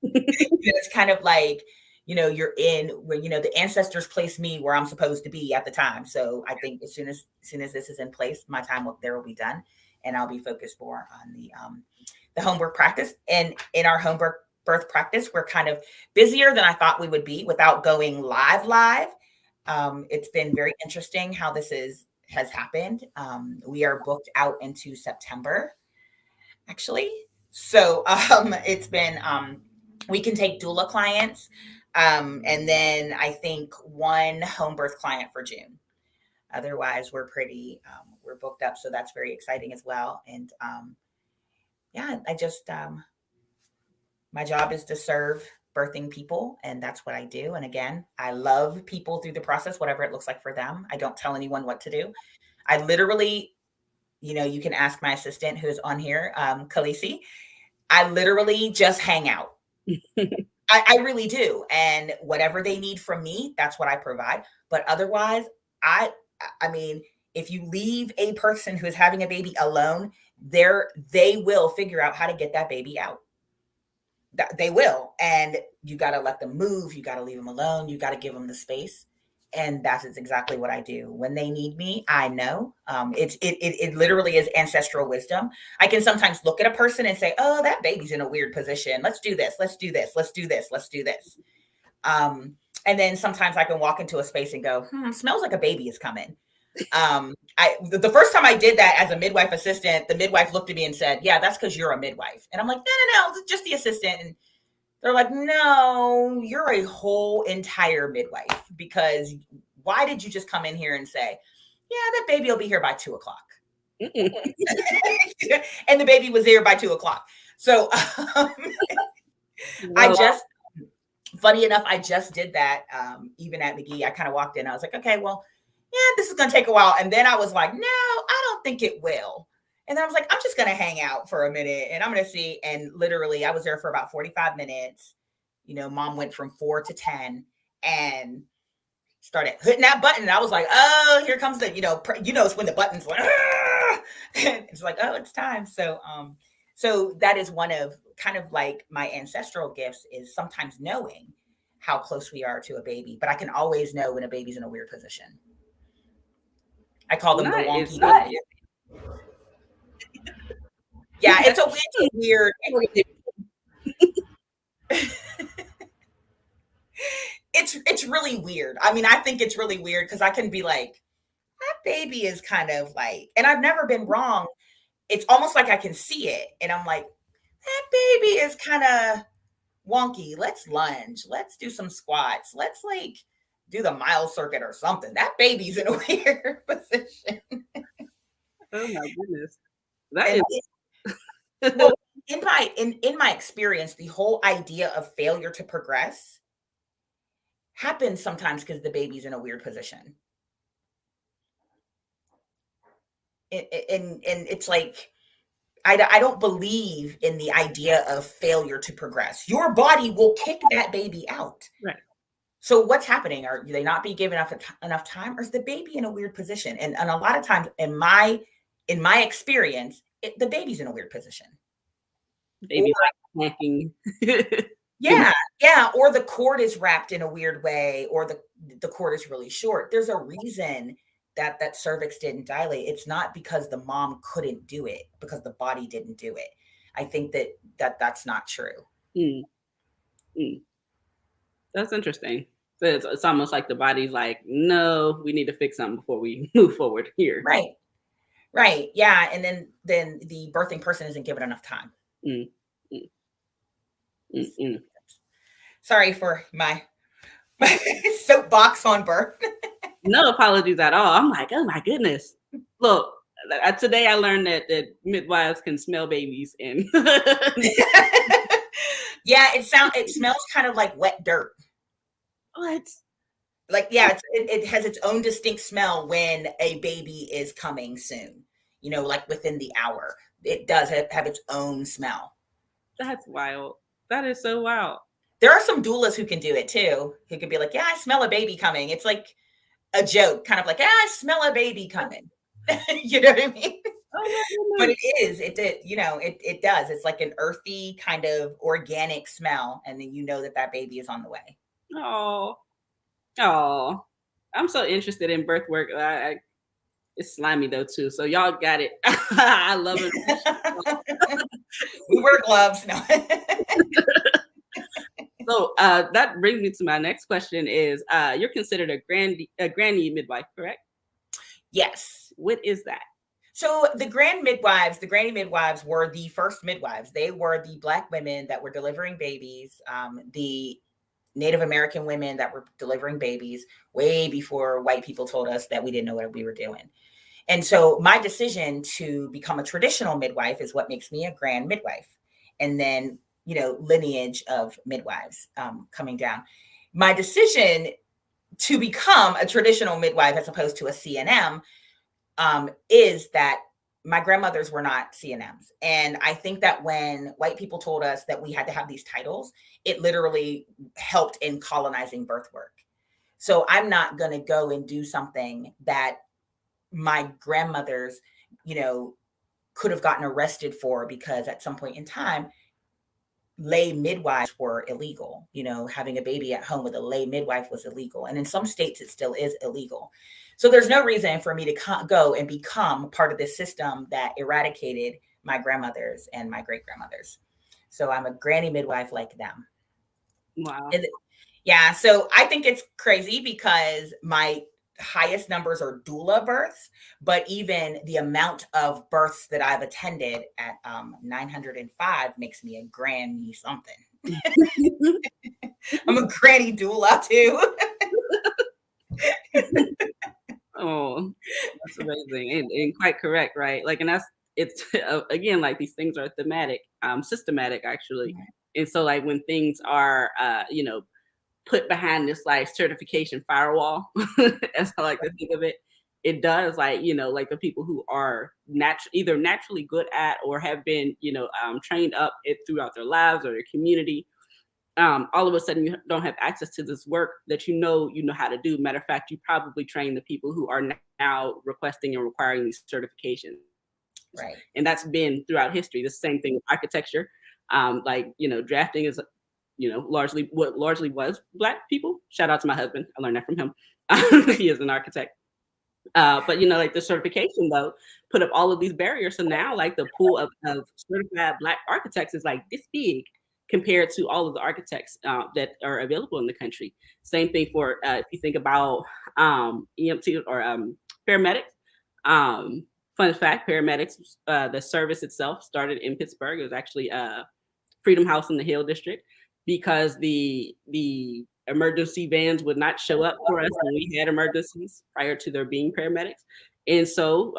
It's kind of like, you're in where, the ancestors place me where I'm supposed to be at the time. So I think as soon as this is in place, my time there will be done, and I'll be focused more on the home birth practice. And in our home birth practice, we're kind of busier than I thought we would be without going live. It's been very interesting how this has happened. We are booked out into September, actually. So it's been, we can take doula clients, and then I think one home birth client for June. Otherwise, we're booked up. So that's very exciting as well. And I just, my job is to serve birthing people, and that's what I do. And again, I love people through the process, whatever it looks like for them. I don't tell anyone what to do. I literally, you can ask my assistant who's on here, Khaleesi. I literally just hang out. I really do. And whatever they need from me, that's what I provide. But otherwise, I mean, if you leave a person who is having a baby alone, they will figure out how to get that baby out. They will. And you got to let them move. You got to leave them alone. You got to give them the space. And that's exactly what I do. When they need me, I know. It literally is ancestral wisdom. I can sometimes look at a person and say, oh, that baby's in a weird position. Let's do this. Let's do this. Let's do this. Let's do this. And then sometimes I can walk into a space and go, smells like a baby is coming. The first time I did that as a midwife assistant, the midwife looked at me and said, yeah, that's because you're a midwife. And I'm like, no, just the assistant. And they're like, no, you're a whole entire midwife, because why did you just come in here and say, yeah, that baby will be here by 2:00. And the baby was there by 2:00. So funny enough, I just did that even at McGee. I kind of walked in. I was like, okay, well, this is going to take a while. And then I was like, no, I don't think it will. And then I was like, I'm just going to hang out for a minute and I'm going to see. And literally I was there for about 45 minutes. You know, mom went from 4 to 10 and started hitting that button. And I was like, oh, here comes the, it's when the button's like, it's like, oh, it's time. So, so that is one of kind of like my ancestral gifts, is sometimes knowing how close we are to a baby, but I can always know when a baby's in a weird position. I call them the wonky babies. Yeah, it's a weird. It's really weird. I mean, I think it's really weird because I can be like, that baby is kind of like, and I've never been wrong. It's almost like I can see it, and I'm like, that baby is kind of wonky. Let's lunge. Let's do some squats. Let's like do the mile circuit or something. That baby's in a weird position. Oh my goodness. That is well, in my experience, the whole idea of failure to progress happens sometimes because the baby's in a weird position. And it's like, I don't believe in the idea of failure to progress. Your body will kick that baby out. Right. So what's happening? Are they not being given enough time, or is the baby in a weird position? And a lot of times in my experience, the baby's in a weird position. Baby like snacking. Yeah. Or the cord is wrapped in a weird way, or the cord is really short. There's a reason that cervix didn't dilate. It's not because the mom couldn't do it, because the body didn't do it. I think that's not true. That's interesting. So it's almost like the body's like, no, we need to fix something before we move forward here. Right. Yeah. And then the birthing person isn't given enough time. Sorry for my soapbox on birth. No apologies at all. I'm like, oh my goodness. Look, today I learned that midwives can smell babies and yeah, it smells kind of like wet dirt. What? Like, yeah, it has its own distinct smell when a baby is coming soon. You know, like within the hour, it does have its own smell. That's wild. That is so wild. There are some doulas who can do it too. Who could be like, yeah, I smell a baby coming. It's like a joke, kind of like, I smell a baby coming. You know what I mean? Oh, but it does. It's like an earthy kind of organic smell. And then you know that baby is on the way. Oh, I'm so interested in birth work. It's slimy though too. So y'all got it. I love it. We wear gloves. No. So that brings me to my next question is, you're considered a granny midwife, correct? Yes. What is that? So the granny midwives were the first midwives. They were the Black women that were delivering babies, the Native American women that were delivering babies way before white people told us that we didn't know what we were doing. And so my decision to become a traditional midwife is what makes me a grand midwife. And then, lineage of midwives coming down. My decision to become a traditional midwife as opposed to a CNM is that my grandmothers were not CNMs. And I think that when white people told us that we had to have these titles, it literally helped in colonizing birth work. So I'm not going to go and do something that my grandmothers, could have gotten arrested for, because at some point in time, lay midwives were illegal. Having a baby at home with a lay midwife was illegal. And in some states, it still is illegal. So there's no reason for me to go and become part of this system that eradicated my grandmothers and my great grandmothers. So I'm a granny midwife like them. Wow. Yeah. So I think it's crazy because my highest numbers are doula births, but even the amount of births that I've attended at 905 makes me a granny something. I'm a granny doula too. Oh, that's amazing and quite correct, right? Like, and it's again, like these things are thematic, systematic actually. Mm-hmm. And so like when things are, put behind this like certification firewall, as I like to think of it, it does, like, like the people who are either naturally good at or have been, trained up it throughout their lives or their community. All of a sudden you don't have access to this work that you know how to do. Matter of fact, you probably train the people who are now requesting and requiring these certifications. Right. And that's been throughout history. The same thing with architecture. Drafting is, largely was Black people. Shout out to my husband. I learned that from him. He is an architect. But like the certification though, put up all of these barriers. So now like the pool of certified Black architects is like this big compared to all of the architects that are available in the country. Same thing for if you think about EMT or paramedics. Fun fact, paramedics, the service itself started in Pittsburgh. It was actually Freedom House in the Hill District, because the emergency vans would not show up for us when we had emergencies prior to there being paramedics. And so,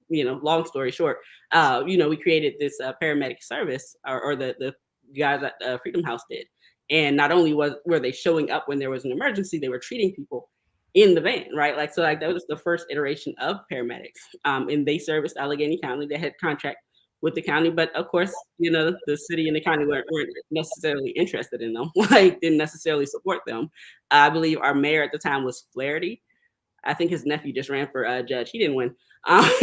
long story short, we created this paramedic service, or the guys at Freedom House did. And not only were they showing up when there was an emergency, they were treating people in the van, right? Like, so like that was the first iteration of paramedics. And they serviced Allegheny County. They had contract with the county, but of course, the city and the county weren't necessarily interested in them, like didn't necessarily support them. I believe our mayor at the time was Flaherty. I think his nephew just ran for judge. He didn't win. But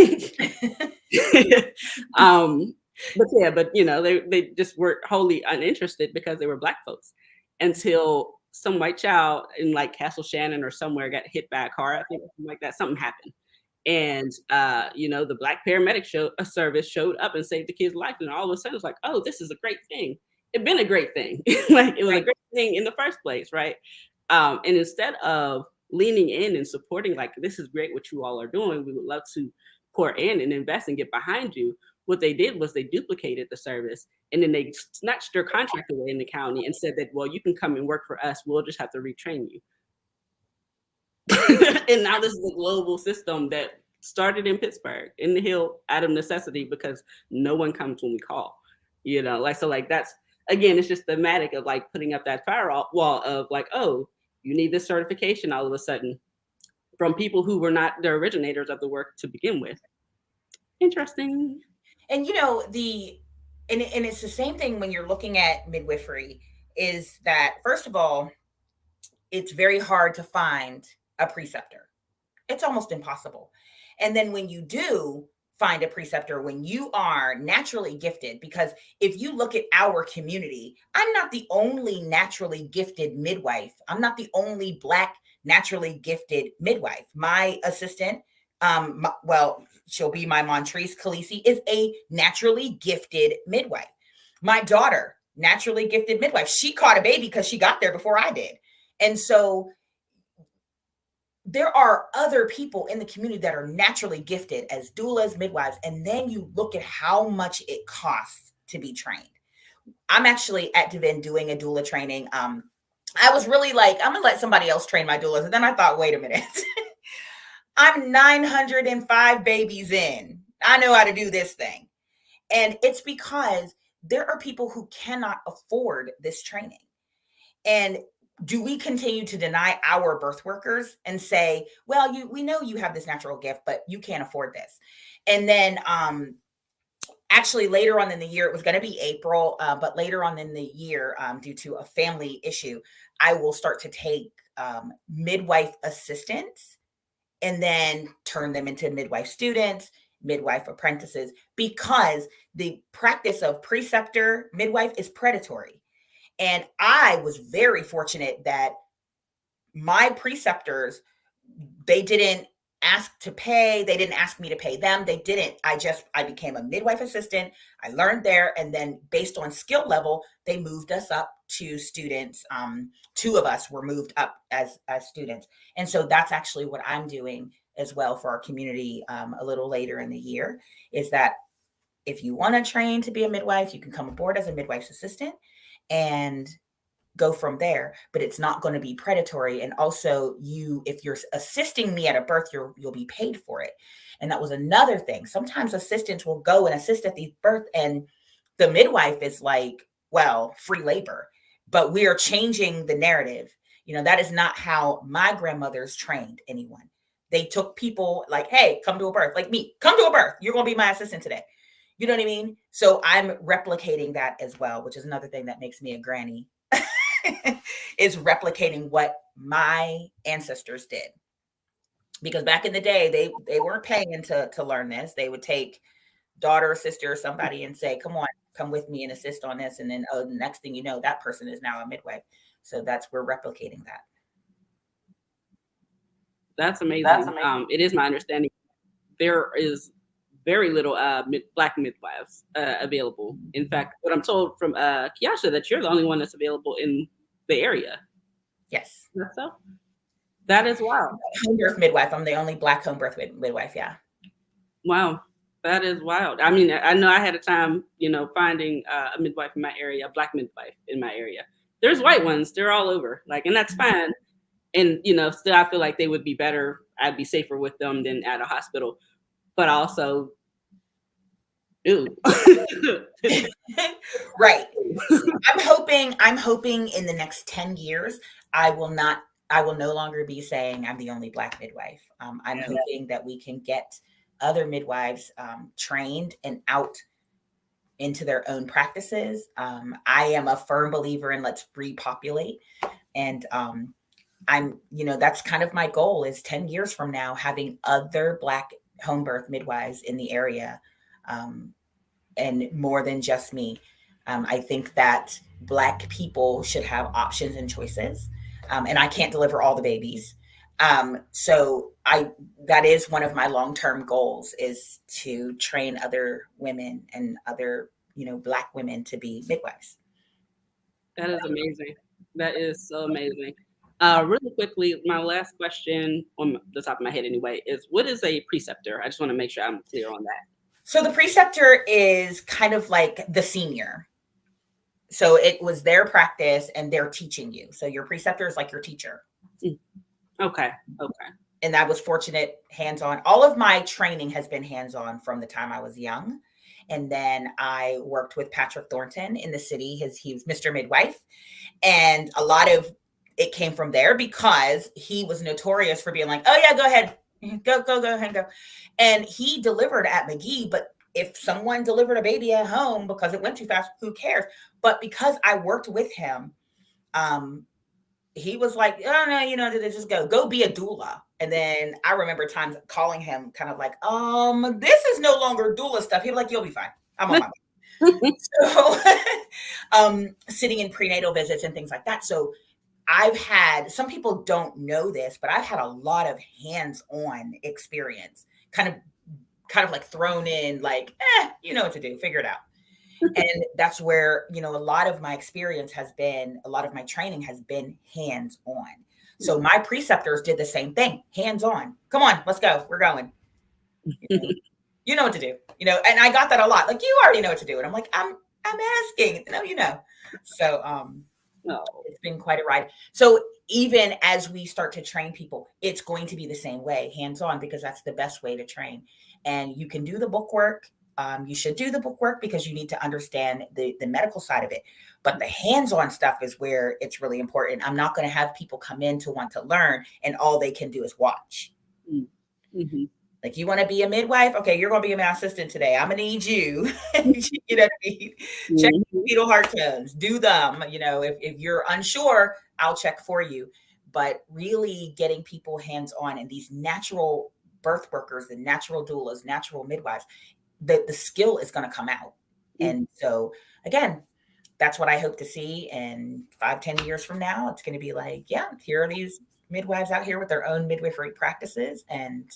they just were wholly uninterested because they were Black folks, until some white child in like Castle Shannon or somewhere got hit by a car. I think something like that. Something happened. And the Black paramedic service showed up and saved the kid's life. And all of a sudden it's like, oh, this is a great thing. It'd been a great thing. Like it was a great thing in the first place, right? And instead of leaning in and supporting, like, this is great what you all are doing, we would love to pour in and invest and get behind you, what they did was they duplicated the service, and then they snatched their contract away in the county and said that, well, you can come and work for us, we'll just have to retrain you. And now this is a global system that started in Pittsburgh, in the Hill, out of necessity, because no one comes when we call. That's, again, it's just thematic of like putting up that firewall of like, oh, you need this certification all of a sudden from people who were not the originators of the work to begin with. Interesting. And and it's the same thing when you're looking at midwifery, is that first of all, it's very hard to find a preceptor. It's almost impossible. And then when you do find a preceptor, when you are naturally gifted, because if you look at our community, I'm not the only naturally gifted midwife. I'm not the only Black naturally gifted midwife. My assistant, she'll be my Montrese Khaleesi, is a naturally gifted midwife. My daughter, naturally gifted midwife. She caught a baby because she got there before I did. And so there are other people in the community that are naturally gifted as doulas, midwives, and then you look at how much it costs to be trained. I'm actually at Devin doing a doula training. I was really like, I'm going to let somebody else train my doulas. And then I thought, wait a minute. I'm 905 babies in. I know how to do this thing. And it's because there are people who cannot afford this training. And do we continue to deny our birth workers and say, well, we know you have this natural gift, but you can't afford this? And then actually later on in the year, it was going to be April, but later on in the year, due to a family issue, I will start to take midwife assistants and then turn them into midwife students, midwife apprentices, because the practice of preceptor midwife is predatory. And I was very fortunate that my preceptors, they didn't ask to pay. They didn't ask me to pay them. They didn't. I became a midwife assistant. I learned there. And then based on skill level, they moved us up to students. Two of us were moved up as students. And so that's actually what I'm doing as well for our community a little later in the year, is that if you want to train to be a midwife, you can come aboard as a midwife's assistant and go from there, but it's not going to be predatory. And also if you're assisting me at a birth, you'll be paid for it. And that was another thing. Sometimes assistants will go and assist at the birth and the midwife is like, well, free labor, but we are changing the narrative. That is not how my grandmothers trained anyone. They took people like, hey, come to a birth, like me, come to a birth. You're going to be my assistant today. You know what I mean? So I'm replicating that as well, which is another thing that makes me a granny, is replicating what my ancestors did. Because back in the day, they weren't paying to learn this. They would take daughter or sister or somebody and say, come on, come with me and assist on this. And then, oh, the next thing you know, that person is now a midwife. So we're replicating that. That's amazing. It is my understanding there is very little Black midwives available. In fact, what I'm told from Kiasha, that you're the only one that's available in the area. Yes. That's so. That is wild. Home birth midwife. I'm the only Black home birth midwife. Yeah. Wow. That is wild. I mean, I know I had a time, finding a midwife in my area, a Black midwife in my area. There's white ones. They're all over. And that's fine. And, still I feel like they would be better. I'd be safer with them than at a hospital. But also, ew. Right. I'm hoping in the next 10 years, I will no longer be saying I'm the only Black midwife. I'm hoping that we can get other midwives trained and out into their own practices. I am a firm believer in let's repopulate. And that's kind of my goal is 10 years from now, having other Black home birth midwives in the area, and more than just me. I think that Black people should have options and choices. And I can't deliver all the babies. So that is one of my long-term goals, is to train other women and other, Black women to be midwives. That is amazing. That is so amazing. Really quickly, my last question on the top of my head anyway, is what is a preceptor? I just want to make sure I'm clear on that. So the preceptor is kind of like the senior. So it was their practice and they're teaching you. So your preceptor is like your teacher. Okay. And I was fortunate, hands-on. All of my training has been hands-on from the time I was young. And then I worked with Patrick Thornton in the city. He was Mr. Midwife. And a lot of it came from there because he was notorious for being like, oh yeah, go ahead. Go ahead, go. And he delivered at McGee, but if someone delivered a baby at home because it went too fast, who cares? But because I worked with him, he was like, oh no, just go be a doula. And then I remember times calling him kind of like, this is no longer doula stuff. He'd be like, you'll be fine. I'm on my way. So sitting in prenatal visits and things like that. So I've had, some people don't know this, but I've had a lot of hands-on experience, kind of like thrown in, like, you know what to do, figure it out. And that's where, a lot of my experience has been, a lot of my training has been hands-on. So my preceptors did the same thing, hands-on. Come on, let's go. We're going. You know what to do, and I got that a lot. Like, you already know what to do. And I'm like, I'm asking. No, So it's been quite a ride. So even as we start to train people, it's going to be the same way, hands-on, because that's the best way to train. And you can do the book work. You should do the book work because you need to understand the medical side of it. But the hands-on stuff is where it's really important. I'm not going to have people come in to want to learn and all they can do is watch. Mm-hmm. Like, you want to be a midwife? Okay, you're going to be my assistant today. I'm going to need you. You know what I mean? Mm-hmm. Check fetal heart tones. Do them. If you're unsure, I'll check for you. But really getting people hands-on, and these natural birth workers, the natural doulas, natural midwives, the skill is going to come out. Mm-hmm. And so, again, that's what I hope to see. And 5-10 years from now, it's going to be like, yeah, here are these midwives out here with their own midwifery practices, and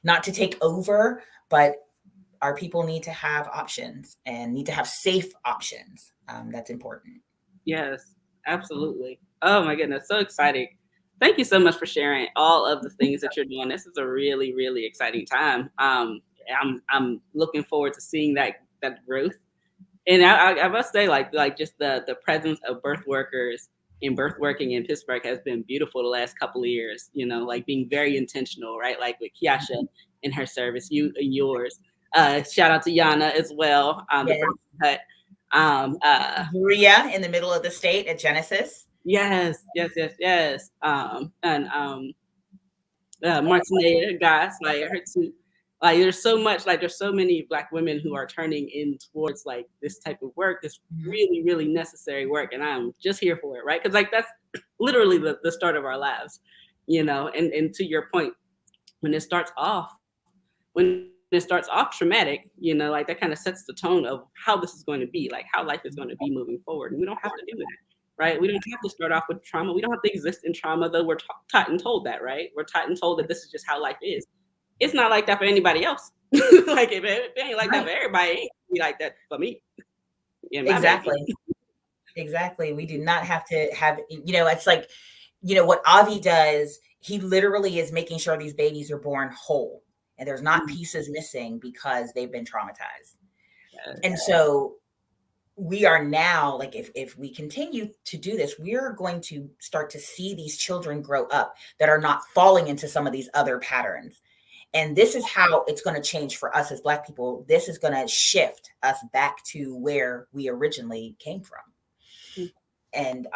not to take over, but our people need to have options and need to have safe options. That's important. Yes, absolutely. Oh my goodness, so exciting. Thank you so much for sharing all of the things that you're doing. This is a really, really exciting time. I'm looking forward to seeing that growth. And I must say, like just the presence of birth workers in birth working in Pittsburgh has been beautiful the last couple of years, like being very intentional, right? Like with Kiasha and her service, you and yours. Shout out to Jeaonna as well. Yes. Maria in the middle of the state at Genesis. Yes. Martinea, Gaslight, her too. Like there's so much, like there's so many Black women who are turning in towards like this type of work, this really, really necessary work. And I'm just here for it, right? Because like that's literally the start of our lives, you know, and to your point, when it starts off traumatic, you know, like that kind of sets the tone of how this is going to be, like how life is going to be moving forward. And we don't have to do that, right? We don't have to start off with trauma. We don't have to exist in trauma, though we're taught and told that, right? We're taught and told that this is just how life is. It's not like that for anybody else. Like if it ain't like that for everybody, it ain't be like that for me. Exactly. Exactly. We do not have to have, you know, it's like, you know, what Avi does, he literally is making sure these babies are born whole and there's not pieces missing because they've been traumatized. And so we are now, like, if we continue to do this, we are going to start to see these children grow up that are not falling into some of these other patterns. And this is how it's going to change for us as Black people. This is going to shift us back to where we originally came from. And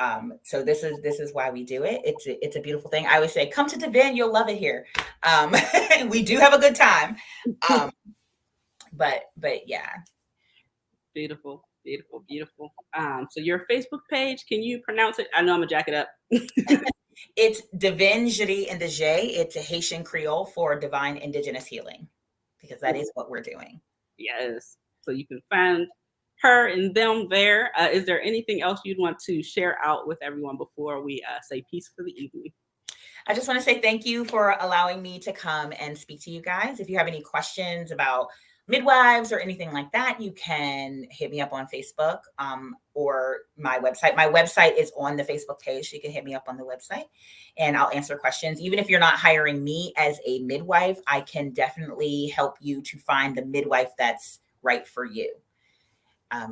so this is why we do it. It's a beautiful thing. I always say, come to Devin, you'll love it here. We do have a good time. But yeah. Beautiful. So your Facebook page, can you pronounce it? I know I'm gonna jack it up. It's Devin Jiri and J. It's a Haitian Creole for divine indigenous healing, because that is what we're doing. Yes. So you can find her and them there. Is there anything else you'd want to share out with everyone before we say peace for the evening? I just want to say thank you for allowing me to come and speak to you guys. If you have any questions about midwives or anything like that, you can hit me up on Facebook or my website. My website is on the Facebook page, so you can hit me up on the website and I'll answer questions. Even if you're not hiring me as a midwife, I can definitely help you to find the midwife that's right for you.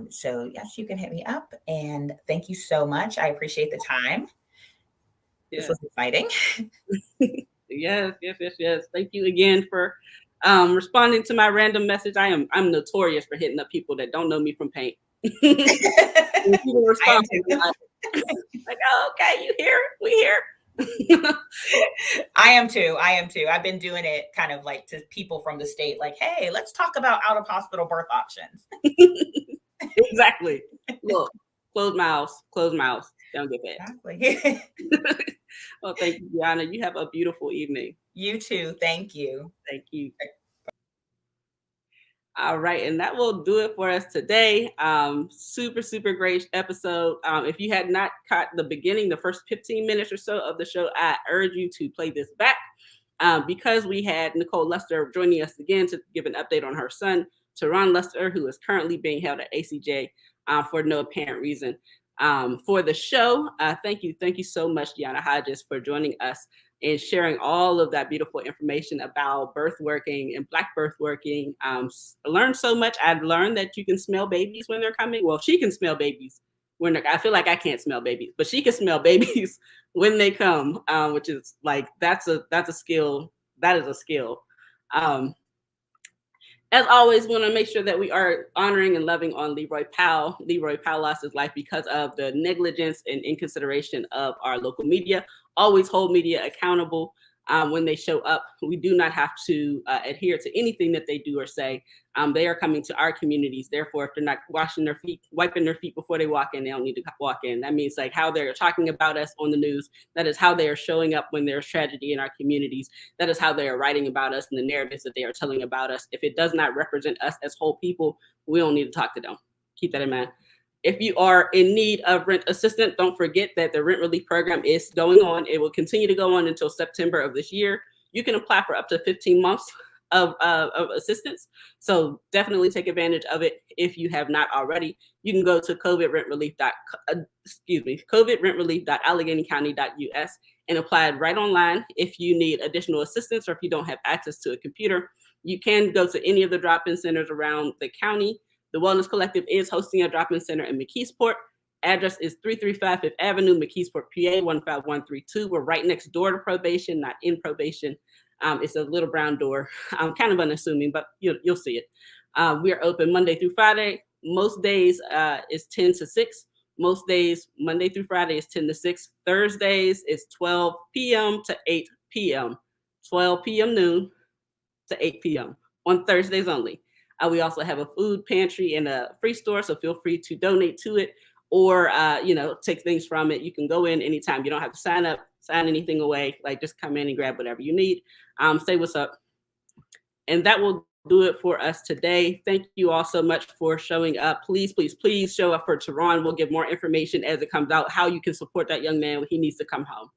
So yes, you can hit me up, and thank you so much. I appreciate the time. This was exciting. Yes. Thank you again for responding to my random message. I'm notorious for hitting up people that don't know me from paint. People respond like, oh, okay, you here? We here. I am too. I've been doing it kind of like to people from the state, like, hey, let's talk about out of hospital birth options. Exactly. Look, closed mouths. Don't get bad. Exactly. Well, thank you, Jeaonna. You have a beautiful evening. You too. Thank you. Thank you. All right, and that will do it for us today. Super great episode. If you had not caught the beginning, the first 15 minutes or so of the show, I urge you to play this back because we had Nicole Luster joining us again to give an update on her son, Terron Luster, who is currently being held at ACJ for no apparent reason. For the show, thank you so much, Jeaonna Hodges, for joining us and sharing all of that beautiful information about birth working and Black birth working. I learned so much. I've learned that you can smell babies when they're coming. Well, she can smell babies when they're, I feel like I can't smell babies, but she can smell babies when they come, which is like, that's a skill. That is a skill. As always, want to make sure that we are honoring and loving on Leroy Powell. Leroy Powell lost his life because of the negligence and inconsideration of our local media. Always hold media accountable when they show up. We do not have to adhere to anything that they do or say. They are coming to our communities. Therefore, if they're not wiping their feet before they walk in, they don't need to walk in. That means like how they're talking about us on the news. That is how they are showing up when there's tragedy in our communities. That is how they are writing about us and the narratives that they are telling about us. If it does not represent us as whole people, we don't need to talk to them. Keep that in mind. If you are in need of rent assistance, don't forget that the rent relief program is going on. It will continue to go on until September of this year. You can apply for up to 15 months of assistance. So definitely take advantage of it if you have not already. You can go to covidrentrelief.alleghanycounty.us and apply it right online. If you need additional assistance or if you don't have access to a computer, you can go to any of the drop-in centers around the county. The Wellness Collective is hosting a drop-in center in McKeesport. Address is 335 Fifth Avenue, McKeesport, PA 15132. We're right next door to probation, not in probation. It's a little brown door. I'm kind of unassuming, but you'll see it. We are open Monday through Friday. Most days is 10 to 6. Most days, Monday through Friday, is 10 to 6. Thursdays is 12 p.m. to 8 p.m. 12 p.m. noon to 8 p.m. on Thursdays only. We also have a food pantry and a free store, so feel free to donate to it or take things from it. You can go in anytime. You don't have to sign up, sign anything away. Like, just come in and grab whatever you need. Say what's up. And that will do it for us today. Thank you all so much for showing up. Please, please, please show up for Terron. We'll give more information as it comes out, how you can support that young man when he needs to come home.